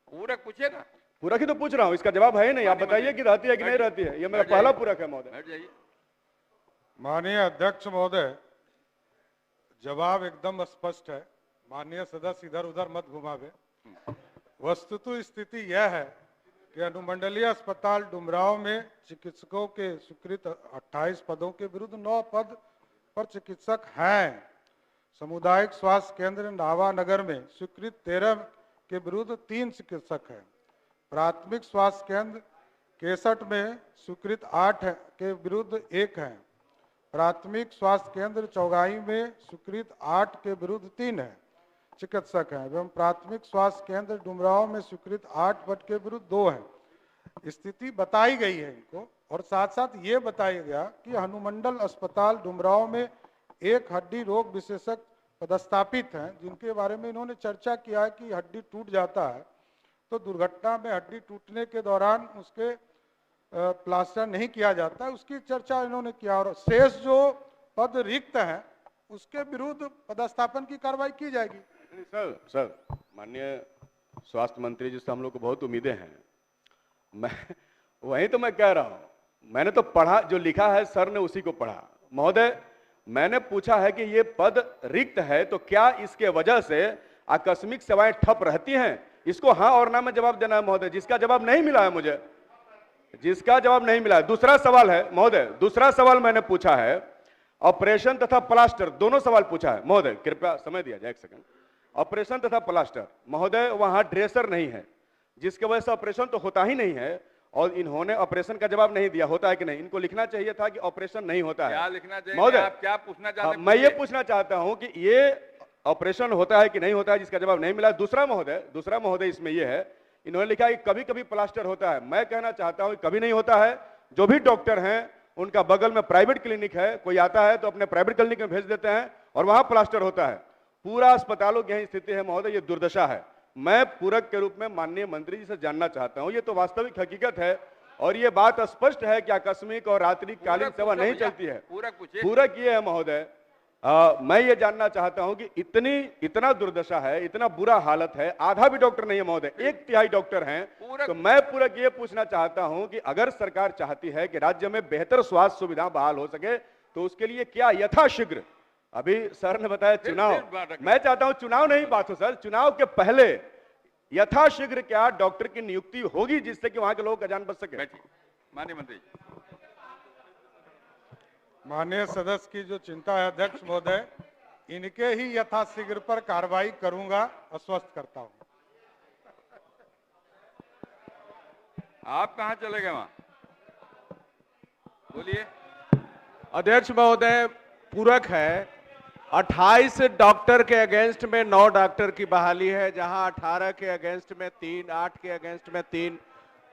पूरक पूछिए ना। पूरक ही तो पूछ रहा हूँ, इसका जवाब है ही नहीं। आप बताइए कि रहती है कि नहीं रहती है। ये मेरा पहला पूरक है महोदय। माननीय अध्यक्ष महोदय, जवाब एकदम स्पष्ट है। माननीय सदस्य इधर उधर मत घुमावे। वस्तुतः स्थिति यह है कि अनुमंडलीय अस्पताल डुमरांव में चिकित्सकों के स्वीकृत 28 पदों के विरुद्ध 9 पद पर चिकित्सक हैं। सामुदायिक स्वास्थ्य केंद्र नावानगर में स्वीकृत 13 के विरुद्ध 3 चिकित्सक हैं। प्राथमिक स्वास्थ्य केंद्र केसठ में स्वीकृत 8 के विरुद्ध 1 है। प्राथमिक स्वास्थ्य केंद्र चौगाई में स्वीकृत 8 के विरुद्ध 3 है चिकित्सक हैं एवं प्राथमिक स्वास्थ्य केंद्र डुमरांव में स्वीकृत 8 पद के विरुद्ध 2 है। स्थिति बताई गई है इनको, और साथ साथ ये बताया गया कि अनुमंडल अस्पताल डुमरांव में 1 हड्डी रोग विशेषज्ञ पदस्थापित हैं, जिनके बारे में इन्होंने चर्चा किया है कि हड्डी टूट जाता है तो दुर्घटना में हड्डी टूटने के दौरान उसके प्लास्टर नहीं किया जाता है, उसकी चर्चा इन्होंने किया। और शेष जो पद रिक्त हैं उसके विरुद्ध पदस्थापन की कार्रवाई की जाएगी। सर, माननीय स्वास्थ्य मंत्री जी से हम लोग को बहुत उम्मीदें हैं। मैं वही तो मैं कह रहा हूँ, मैंने तो पढ़ा, जो लिखा है सर ने उसी को पढ़ा। महोदय, मैंने पूछा है कि ये पद रिक्त है तो क्या इसके वजह से आकस्मिक सेवाएं ठप रहती हैं? इसको हाँ और ना में जवाब देना है महोदय, जिसका जवाब नहीं मिला है मुझे, जिसका जवाब नहीं मिला है। दूसरा सवाल है महोदय, दूसरा सवाल मैंने पूछा है ऑपरेशन तथा प्लास्टर, दोनों सवाल पूछा है महोदय, कृपया समय दिया जाए 1 सेकंड। ऑपरेशन तथा प्लास्टर महोदय, वहां ड्रेसर नहीं है, जिसकी वजह से ऑपरेशन तो होता ही नहीं है, और इन्होंने ऑपरेशन का जवाब नहीं दिया। होता है कि नहीं? इनको लिखना चाहिए था कि ऑपरेशन नहीं होता है। क्या लिखना चाहिए? महोदय, आप क्या पूछना चाहते हैं? मैं ये पूछना चाहता हूं कि ये ऑपरेशन होता है कि नहीं होता है, जिसका जवाब नहीं मिला। दूसरा महोदय इसमें यह है, इन्होंने लिखा है कि कभी कभी प्लास्टर होता है। मैं कहना चाहता हूं कभी नहीं होता है। जो भी डॉक्टर हैं उनका बगल में प्राइवेट क्लिनिक है, कोई आता है तो अपने प्राइवेट क्लिनिक में भेज देते हैं और वहां प्लास्टर होता है। पूरा अस्पतालों की यही स्थिति है महोदय, ये दुर्दशा है। मैं पूरक के रूप में माननीय मंत्री जी से जानना चाहता हूं, ये तो वास्तविक हकीकत है और ये बात स्पष्ट है कि आकस्मिक और रात्रिकालीन सेवा नहीं चलती है। पूरक पूरक ये है महोदय मैं ये जानना चाहता हूं कि इतना दुर्दशा है, इतना बुरा हालत है, आधा भी डॉक्टर नहीं है महोदय, 1/3 डॉक्टर हैं। तो मैं पूरक ये पूछना चाहता हूं कि अगर सरकार चाहती है कि राज्य में बेहतर स्वास्थ्य सुविधा बहाल हो सके तो उसके लिए क्या यथाशीघ्र, अभी सर ने बताया चुनाव, मैं चाहता हूं चुनाव नहीं बात हो सर, चुनाव के पहले यथाशीघ्र क्या डॉक्टर की नियुक्ति होगी जिससे कि वहां के लोगों का जान बच सके? माननीय मंत्री। माननीय सदस्य की जो चिंता है अध्यक्ष महोदय, इनके ही यथाशीघ्र पर कार्रवाई करूंगा, आश्वस्त करता हूं। आप कहां चले गए वहां? बोलिए। अध्यक्ष महोदय, पूरक है 28 डॉक्टर के अगेंस्ट में 9 डॉक्टर की बहाली है, जहां 18 के अगेंस्ट में 3, 8 के अगेंस्ट में 3,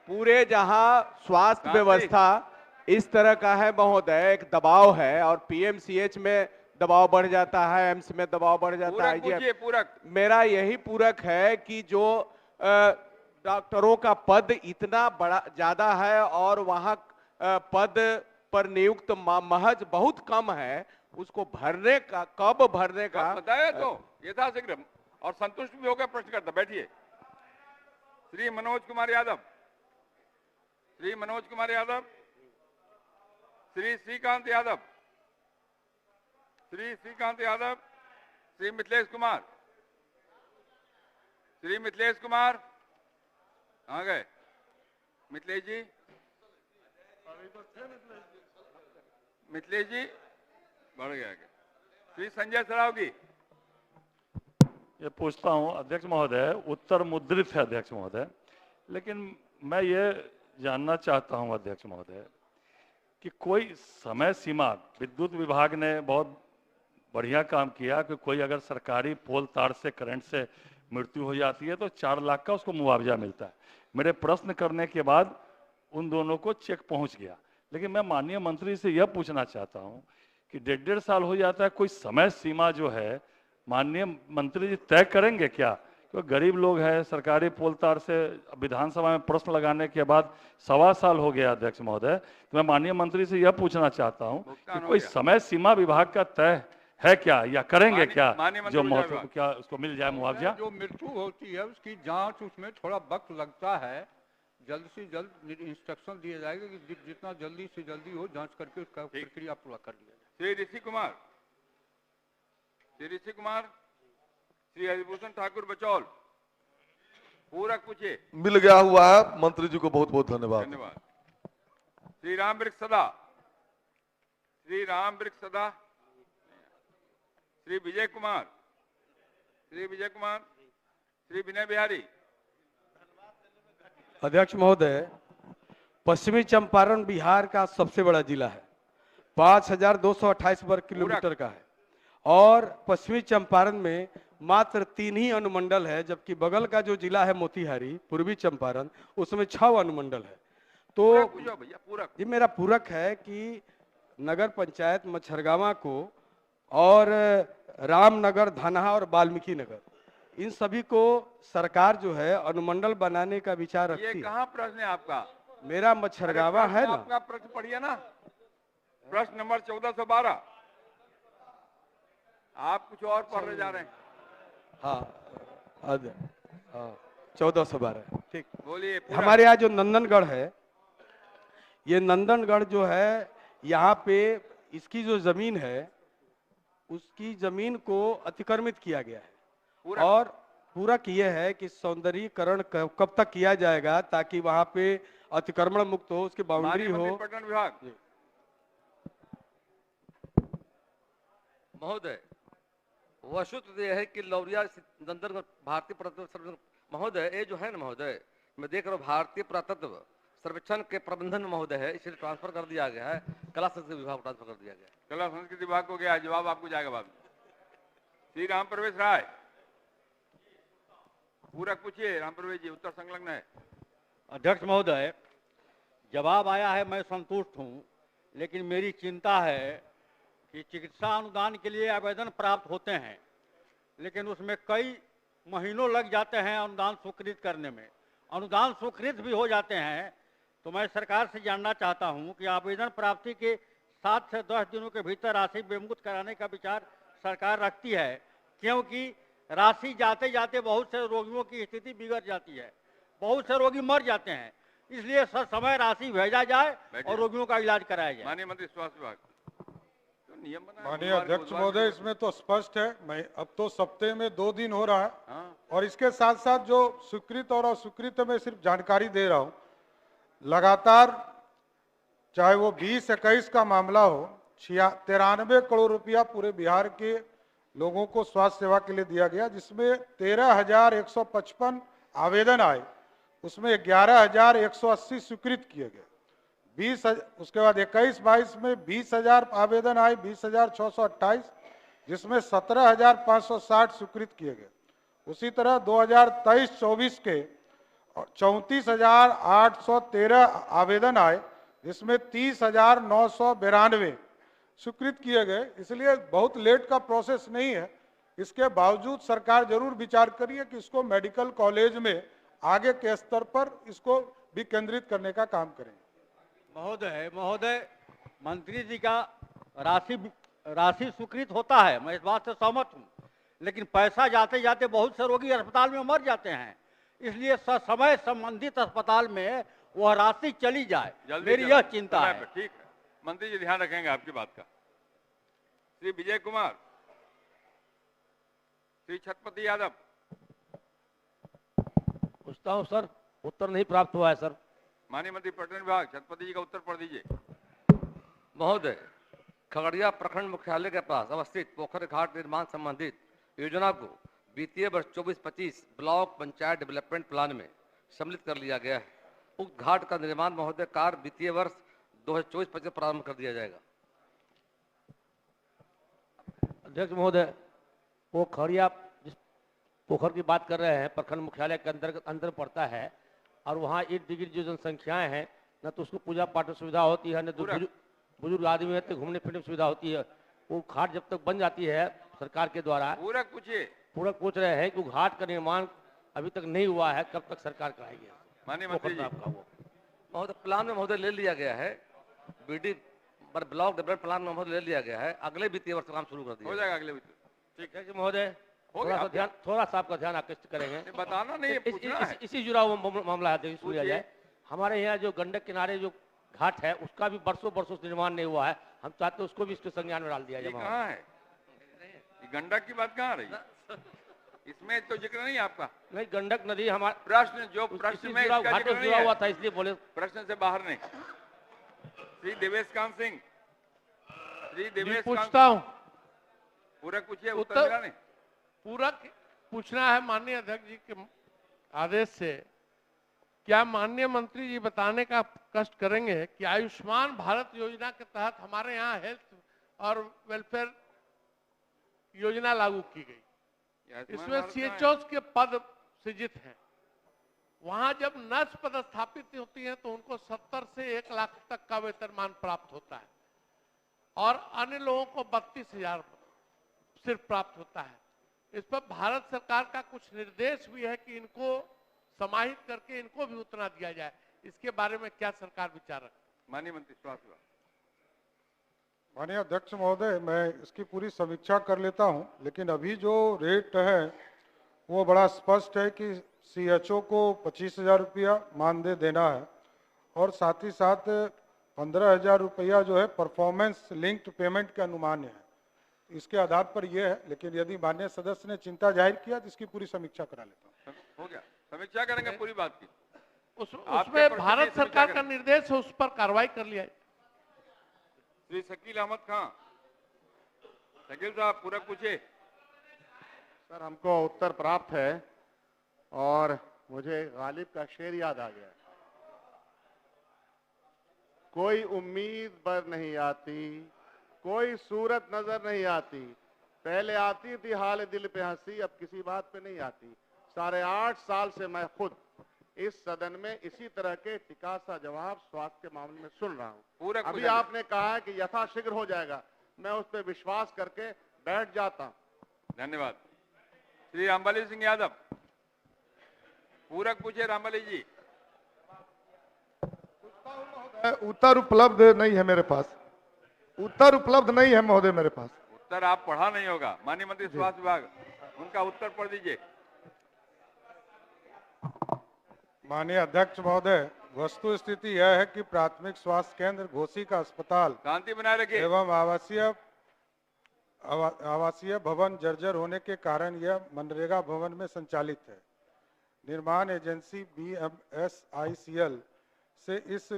पूरे जहां स्वास्थ्य व्यवस्था इस तरह का है महोदय, एक दबाव है और पीएमसीएच में दबाव बढ़ जाता है, एम्स में दबाव बढ़ जाता है। पूरक मेरा यही पूरक है कि जो डॉक्टरों का पद इतना बड़ा ज्यादा है और वहां पद पर नियुक्त महज बहुत कम है, उसको भरने का कब भरने का बताया तो यथाशीघ्र और संतुष्ट भी होकर प्रश्न करता। बैठिए। श्री मनोज कुमार यादव, श्री मनोज कुमार यादव, श्री श्रीकांत यादव, श्री श्रीकांत यादव, श्री मिथिलेश कुमार, श्री मिथिलेश कुमार कहाँ गए? मिथिलेश जी, मिथिलेश जी बढ़ गया क्या? श्री संजय सरावगी। ये पूछता हूँ अध्यक्ष महोदय, उत्तर मुद्रित है अध्यक्ष महोदय, लेकिन मैं ये जानना चाहता हूँ अध्यक्ष महोदय कि कोई समय सीमा, विद्युत विभाग ने बहुत बढ़िया काम किया कि कोई अगर सरकारी पोल तार से करंट से मृत्यु हो जाती है तो 4 लाख का उसको मुआवजा मिलता है। मेरे प्रश्न करने के बाद उन दोनों को चेक पहुंच गया, लेकिन मैं माननीय मंत्री से यह पूछना चाहता हूं कि 1.5 साल हो जाता है, कोई समय सीमा जो है माननीय मंत्री जी तय करेंगे क्या? क्योंकि गरीब लोग हैं, सरकारी पोल तार से विधानसभा में प्रश्न लगाने के बाद 1.25 साल हो गया अध्यक्ष महोदय, तो मैं माननीय मंत्री से यह पूछना चाहता हूं कि कोई समय सीमा विभाग का तय है क्या या करेंगे क्या जो क्या उसको मिल जाए मुआवजा? जो मृत्यु होती है उसकी जांच, उसमें थोड़ा वक्त लगता है, जल्द से जल्द इंस्ट्रक्शन दिए जाएगा कि जितना जल्दी से जल्दी हो जांच करके उसका प्रक्रिया पूरा कर लिया जाए। श्री ऋषि कुमार, श्री ऋषि कुमार, श्री हरिभूषण ठाकुर बचौल, पूरक पूछिए। मिल गया हुआ है, मंत्री जी को बहुत बहुत धन्यवाद। धन्यवाद। श्री राम वृक्ष सदा, श्री राम वृक्ष सदा, श्री विजय कुमार, श्री विजय कुमार, श्री विनय बिहारी। अध्यक्ष महोदय, पश्चिमी चंपारण बिहार का सबसे बड़ा जिला है, 5228 वर्ग किलोमीटर का है और पश्चिमी चंपारण में मात्र 3 ही अनुमंडल है, जबकि बगल का जो जिला है मोतिहारी पूर्वी चंपारण, उसमें 6 अनुमंडल है। तो ये मेरा पूरक है कि नगर पंचायत मच्छरगावा को और रामनगर, धनहा और वाल्मीकि नगर, इन सभी को सरकार जो है अनुमंडल बनाने का विचार रखती है। ये कहाँ प्रश्न है आपका? मेरा मच्छरगावा है ना। आपका प्रश्न पढ़िए ना, प्रश्न नंबर 1412। आप कुछ और पढ़ जा रहे हैं। हाँ, 1412 ठीक। बोलिए। हमारे यहाँ जो नंदनगढ़ है, ये नंदनगढ़ जो है, यहाँ पे इसकी जो जमीन है उसकी जमीन को अतिक्रमित किया गया है और पूरक ये है कि सौंदर्यीकरण कब तक किया जाएगा ताकि वहां पे अतिक्रमण मुक्त हो, उसकी बाउंड्री हो। पर्यटन विभाग महोदय, वस्तुतः यह है कि लौरिया नंदनगढ़ भारतीय पुरातत्व महोदय, ये जो है ना महोदय, मैं देख रहा हूँ भारतीय पुरातत्व सर्वेक्षण के प्रबंधन महोदय है, इसे ट्रांसफर कर दिया गया है, कला संस्कृति विभाग को ट्रांसफर कर दिया गया है। कला संस्कृति विभाग को गया, जवाब आपको जाएगा बाद में। श्री राम प्रवेश राय, पूरक पूछिए। राम प्रवेश जी, उत्तर संलग्न है। अध्यक्ष महोदय, जवाब आया है, मैं संतुष्ट हूं, लेकिन मेरी चिंता है कि चिकित्सा अनुदान के लिए आवेदन प्राप्त होते हैं, लेकिन उसमें कई महीनों लग जाते हैं अनुदान स्वीकृत करने में। अनुदान स्वीकृत भी हो जाते हैं तो मैं सरकार से जानना चाहता हूं कि आवेदन प्राप्ति के 7 से 10 दिनों के भीतर राशि विमुक्त कराने का विचार सरकार रखती है, क्योंकि राशि जाते जाते बहुत से रोगियों की स्थिति बिगड़ जाती है, बहुत से रोगी मर जाते हैं। इसलिए समय राशि भेजा जाए और रोगियों का इलाज कराया जाए। माननीय मंत्री स्वास्थ्य विभाग तो नियम बना, माननीय अध्यक्ष महोदय, इसमें तो स्पष्ट है, मैं अब तो सप्ताह में 2 दिन हो रहा है और इसके साथ साथ जो स्वीकृत और अस्वीकृत में सिर्फ जानकारी दे रहा हूं। लगातार चाहे वो 20-21 का मामला हो, 93 करोड़ रुपया पूरे बिहार के लोगों को स्वास्थ्य सेवा के लिए दिया गया, जिसमें 13,155 आवेदन आए, उसमें 11,180 स्वीकृत किए गए। उसके बाद 21-22 में 20,000 आवेदन आए, 20,628, जिसमें 17,560 स्वीकृत किए गए। उसी तरह 2023-24 के 34,813 आवेदन आए, जिसमें 30,992 स्वीकृत किए गए। इसलिए बहुत लेट का प्रोसेस नहीं है। इसके बावजूद सरकार जरूर विचार करिए कि इसको मेडिकल कॉलेज में आगे के स्तर पर इसको भी केंद्रित करने का काम करें। महोदय, मंत्री जी का राशि स्वीकृत होता है, मैं इस बात से सहमत हूँ, लेकिन पैसा जाते जाते बहुत से रोगी अस्पताल में मर जाते हैं। इसलिए समय संबंधित अस्पताल में वह राशि चली जाए, मेरी यह चिंता है। ठीक है, मंत्री जी ध्यान रखेंगे आपकी बात का। श्री विजय कुमार, श्री छत्रपति यादव। पूछता हूँ सर, उत्तर नहीं प्राप्त हुआ है सर। माननीय मंत्री पर्यटन विभाग, छत्रपति जी का उत्तर पढ़ दीजिए। महोदय, खगड़िया प्रखंड मुख्यालय के पास अवस्थित पोखर घाट निर्माण संबंधित योजना को वित्तीय वर्ष 24-25 ब्लॉक पंचायत डेवलपमेंट प्लान में सम्मिलित कर लिया गया है। उक्त घाट का निर्माण महोदय कार्य वित्तीय वर्ष 2024-25 प्रारंभ कर दिया जाएगा। अध्यक्ष महोदय, वो खगड़िया जिस पोखर की बात कर रहे हैं प्रखंड मुख्यालय के अंदर पड़ता है और वहाँ इर्द गिर्द जो जनसंख्याएं हैं, न तो उसको पूजा पाठ सुविधा होती है, न तो बुजुर्ग आदमी है तो घूमने फिरने की सुविधा होती है। वो घाट जब तक बन जाती है सरकार के द्वारा, पूरा पूछ रहे हैं कि घाट का निर्माण अभी तक नहीं हुआ है, कब तक सरकार कराएगी? माननीय मंत्री जी, महोदय प्लान में महोदय ले लिया गया है, बीडी ब्लॉक डेवलपमेंट प्लान में महोदय ले लिया गया है, अगले वित्तीय वर्ष काम शुरू कर दिया हो जाएगा अगले वित्तीय। ठीक है महोदय, थोड़ा सा आपका ध्यान आकर्षित करेंगे। बताना नहीं, इसी जुड़ा हुआ मामला है, सुन लिया जाए। हमारे यहाँ जो गंडक किनारे जो घाट है उसका भी बरसों निर्माण नहीं हुआ है, हम चाहते हैं उसको भी इसके संज्ञान में डाल दिया जाए। कहाँ है गंडक की बात, कहाँ रही? इसमें तो जिक्र नहीं आपका। नहीं, गंडक नदी हमारा प्रश्न में घाट से जुड़ा हुआ था, इसलिए बोले। प्रश्न से बाहर नहीं। श्री देवेश कांत सिंह, पूछता हूँ, पूरक पूछिए, उत्तर मिला नहीं। पूरक पूछना है माननीय अध्यक्ष जी के आदेश से। क्या माननीय मंत्री जी बताने का कष्ट करेंगे कि आयुष्मान भारत योजना के तहत हमारे यहाँ हेल्थ और वेलफेयर योजना लागू की गई, इसमें CHOs के पद सृजित हैं। वहां जब नर्स पदस्थापित होती हैं तो उनको 70 से 1 लाख तक का वेतनमान प्राप्त होता है और अन्य लोगों को 32,000 सिर्फ प्राप्त होता है। इस पर भारत सरकार का कुछ निर्देश भी है कि इनको समाहित करके इनको भी उतना दिया जाए, इसके बारे में क्या सरकार विचार रखती? माननीय मंत्री स्वास्थ्य विभाग। माननीय अध्यक्ष महोदय, मैं इसकी पूरी समीक्षा कर लेता हूं, लेकिन अभी जो रेट है वो बड़ा स्पष्ट है कि CHO को 25,000 रुपया मानदेय देना है और साथ ही साथ 15,000 रुपया जो है परफॉर्मेंस लिंक्ड पेमेंट के अनुमान है। इसके आधार पर यह है, लेकिन यदि माननीय सदस्य ने चिंता जाहिर किया तो इसकी पूरी समीक्षा करा लेता हूँ। हो गया, समीक्षा करेंगे पूरी बात की। उसमें भारत सरकार का निर्देश है, उस पर कार्रवाई कर लिया। श्री शकील अहमद खान, शकील साहब पूरक पूछे। सर, हमको उत्तर प्राप्त है और मुझे गालिब का शेर याद आ गया। कोई उम्मीद पर नहीं आती, कोई सूरत नजर नहीं आती, पहले आती थी हाल दिल पे हंसी, अब किसी बात पे नहीं आती। 8.5 साल से मैं खुद इस सदन में इसी तरह के टिका सा जवाब स्वास्थ्य के मामले में सुन रहा हूँ। अभी आपने कहा है कि यथाशीघ्र हो जाएगा, मैं उस पर विश्वास करके बैठ जाता हूँ। धन्यवाद। श्री रामबली सिंह यादव, पूरक पूछे। रामबली जी। उत्तर उपलब्ध नहीं है मेरे पास, उत्तर उपलब्ध नहीं है महोदय मेरे पास। उत्तर आप पढ़ा नहीं होगा। माननीय मंत्री स्वास्थ्य विभाग, उनका उत्तर पढ़ दीजिए। माननीय अध्यक्ष महोदय, वस्तु स्थिति यह है कि प्राथमिक स्वास्थ्य केंद्र घोसी का अस्पताल शांति बनाए रखिए एवं आवासीय भवन जर्जर होने के कारण यह मनरेगा भवन में संचालित है। निर्माण एजेंसी BMSICL से इस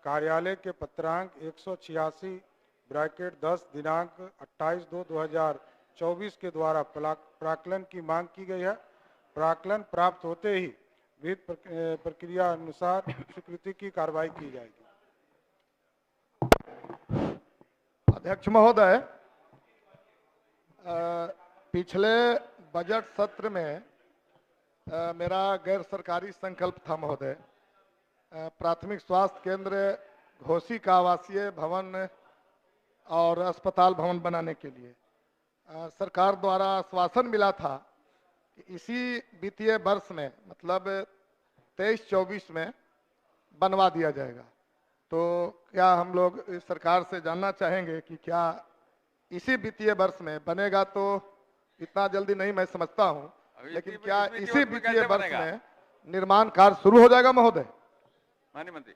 कार्यालय के पत्रांक 186/10 दिनांक 28/2/2024 के द्वारा प्राक्कलन की मांग की गई है। प्राक्कलन प्राप्त होते ही विहित प्रक्रिया अनुसार स्वीकृति की कार्रवाई की जाएगी। अध्यक्ष महोदय, पिछले बजट सत्र में मेरा गैर सरकारी संकल्प था महोदय, प्राथमिक स्वास्थ्य केंद्र घोसी का आवासीय भवन और अस्पताल भवन बनाने के लिए सरकार द्वारा आश्वासन मिला था कि इसी वित्तीय वर्ष में मतलब 23-24 में बनवा दिया जाएगा। तो क्या हम लोग इस सरकार से जानना चाहेंगे कि क्या इसी वित्तीय वर्ष में बनेगा? तो इतना जल्दी नहीं मैं समझता हूं, लेकिन क्या इसी वित्तीय वर्ष में निर्माण कार्य शुरू हो जाएगा महोदय? माननीय मंत्री।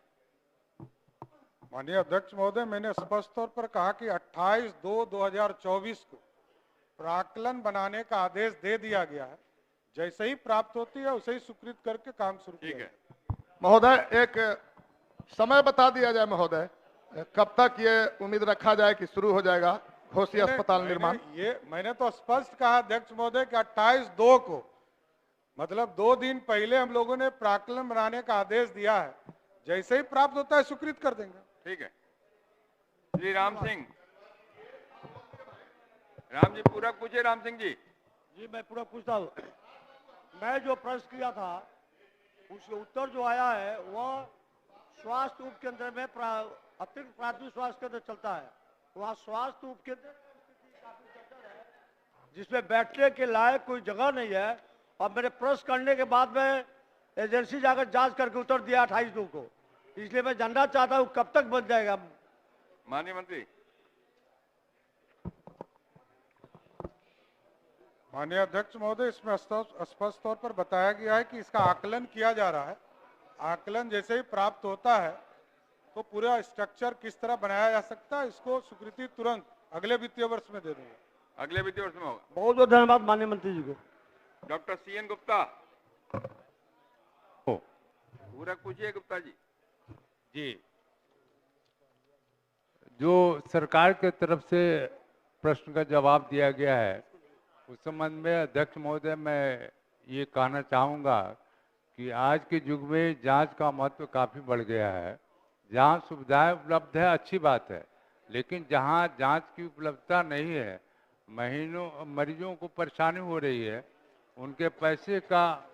माननीय अध्यक्ष महोदय, मैंने स्पष्ट तौर पर कहा कि 28/2/2024 को प्राक्कलन बनाने का आदेश दे दिया गया है। जैसे ही प्राप्त होती है उसे ही स्वीकृत करके काम शुरू किया जाएगा। महोदय, एक समय बता दिया जाए महोदय, कब तक ये उम्मीद रखा जाए कि शुरू हो जाएगा घोसी अस्पताल निर्माण? ये मैंने तो स्पष्ट कहा अध्यक्ष महोदय कि 28/2 को, मतलब 2 दिन पहले हम लोगों ने प्राक्कलन बनाने का आदेश दिया है। जैसे ही प्राप्त होता है स्वीकृत कर देंगे। ठीक है। श्री राम सिंह, राम जी पूरक पूछे। राम सिंह जी। जी मैं पूरा पूछता हूँ। मैं जो प्रश्न किया था उसका उत्तर जो आया है वह स्वास्थ्य उप केंद्र में अतिरिक्त प्राथमिक स्वास्थ्य केंद्र चलता है। वहाँ स्वास्थ्य उप केंद्र जिसमें बैठने के लायक कोई जगह नहीं है, और मेरे प्रश्न करने के बाद में एजेंसी जाकर जांच करके उत्तर दिया 28/2 को। इसलिए मैं जानना चाहता हूँ कब तक बन जाएगा? माननीय मंत्री। माननीय अध्यक्ष महोदय, इसमें स्पष्ट तौर पर बताया गया है कि इसका आकलन किया जा रहा है। आकलन जैसे ही प्राप्त होता है तो पूरा स्ट्रक्चर किस तरह बनाया जा सकता है, इसको स्वीकृति तुरंत अगले वित्तीय वर्ष में दे देंगे। अगले वित्तीय वर्ष में होगा। बहुत बहुत धन्यवाद माननीय मंत्री जी को। Doctor CN Gupta. पूरक पूछिए गुप्ता जी। जी, जो सरकार के तरफ से प्रश्न का जवाब दिया गया है उस संबंध में अध्यक्ष महोदय मैं ये कहना चाहूँगा कि आज के युग में जांच का महत्व काफ़ी बढ़ गया है। जहाँ सुविधाएं उपलब्ध है अच्छी बात है, लेकिन जहाँ जांच की उपलब्धता नहीं है, महीनों मरीजों को परेशानी हो रही है, उनके पैसे का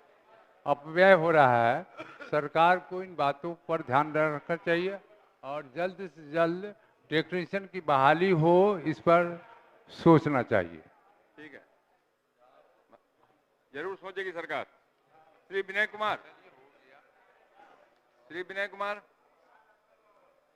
अपव्यय हो रहा है। सरकार को इन बातों पर ध्यान रखना चाहिए और जल्द से जल्द टेक्नीशियन की बहाली हो, इस पर सोचना चाहिए। ठीक है, जरूर सोचेगी सरकार। श्री विनय कुमार। श्री विनय कुमार,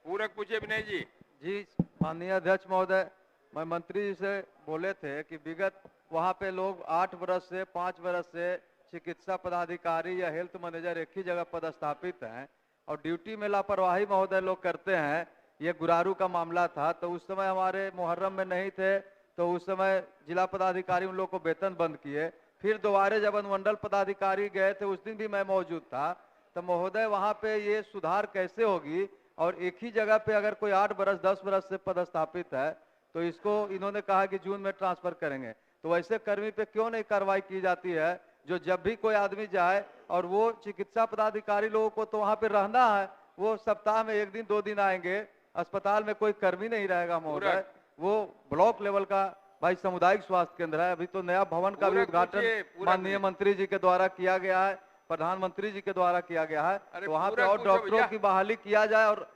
पूरक पूछिए। विनय जी। जी माननीय अध्यक्ष महोदय, मैं मंत्री जी से बोले थे कि विगत वहाँ पे लोग 8 वर्ष से 5 वर्ष से चिकित्सा पदाधिकारी या हेल्थ मैनेजर एक ही जगह पदस्थापित हैं और ड्यूटी में लापरवाही महोदय लोग करते हैं। ये गुरारू का मामला था, तो उस समय हमारे मुहर्रम में नहीं थे, तो उस समय जिला पदाधिकारी उन लोग को वेतन बंद किए। फिर दोबारा जब अनुमंडल पदाधिकारी गए थे, उस दिन भी मैं मौजूद था। तो महोदय वहाँ पे ये सुधार कैसे होगी? और एक ही जगह पे अगर कोई 8 वर्ष 10 वर्ष से पदस्थापित है तो इसको इन्होंने कहा कि जून में ट्रांसफर करेंगे, तो वैसे कर्मी पे क्यों नहीं कार्रवाई की जाती है? जो जब भी कोई आदमी जाए, और वो चिकित्सा पदाधिकारी लोगों को तो वहाँ पे रहना है, वो सप्ताह में 1 दिन 2 दिन आएंगे, अस्पताल में कोई कर्मी नहीं रहेगा महोदय। वो ब्लॉक लेवल का भाई सामुदायिक स्वास्थ्य केंद्र है। अभी तो नया भवन का भी उद्घाटन माननीय मंत्री जी के द्वारा किया गया है, प्रधानमंत्री जी के द्वारा किया गया है। तो वहाँ पे और डॉक्टरों की बहाली किया जाए और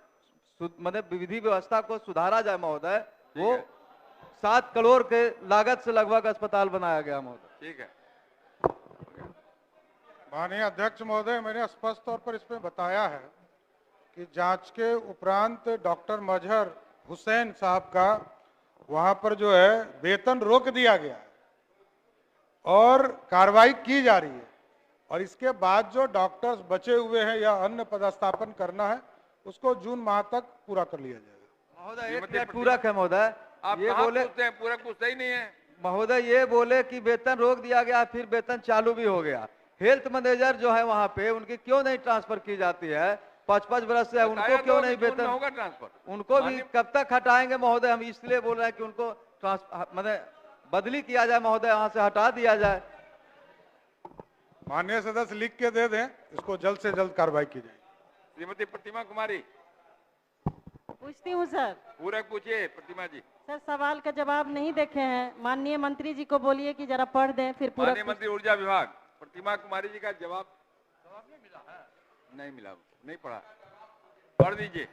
मतलब विधि व्यवस्था को सुधारा जाए महोदय। वो 7 करोड़ के लागत से लगभग अस्पताल बनाया गया महोदय। ठीक है। माननीय अध्यक्ष महोदय, मैंने स्पष्ट तौर पर इसमें बताया है कि जांच के उपरांत डॉक्टर मजहर हुसैन साहब का वहां पर जो है वेतन रोक दिया गया है और कार्रवाई की जा रही है, और इसके बाद जो डॉक्टर्स बचे हुए हैं या अन्य पदस्थापन करना है उसको जून माह तक पूरा कर लिया जाएगा। महोदय एक मिनट पूरक है महोदय, आप ये कहाँ बोले पूछते हैं, पूरा पूछता ही नहीं है। महोदय ये बोले कि वेतन रोक दिया गया फिर वेतन चालू भी हो गया। हेल्थ मैनेजर जो है वहाँ पे उनकी क्यों नहीं ट्रांसफर की जाती है? 5-5 वर्ष से उनको क्यों नहीं वेतन होगा ट्रांसफर? उनको भी कब तक हटाएंगे महोदय? हम इसलिए बोल रहे हैं कि उनको मतलब बदली किया जाए महोदय, यहाँ से हटा दिया जाए। माननीय सदस्य लिख के दे दें, इसको जल्द से जल्द कार्रवाई की जाए। श्रीमती प्रतिमा कुमारी पूछती हूँ सर। पूरा पूछिए प्रतिमा जी। सर सवाल का जवाब नहीं देखे हैं, माननीय मंत्री जी को बोलिए कि जरा पढ़ दें फिर पूरा। माननीय मंत्री ऊर्जा विभाग प्रतिमा कुमारी जी का जवाब नहीं मिला, नहीं पढ़ा, पढ़ दीजिए।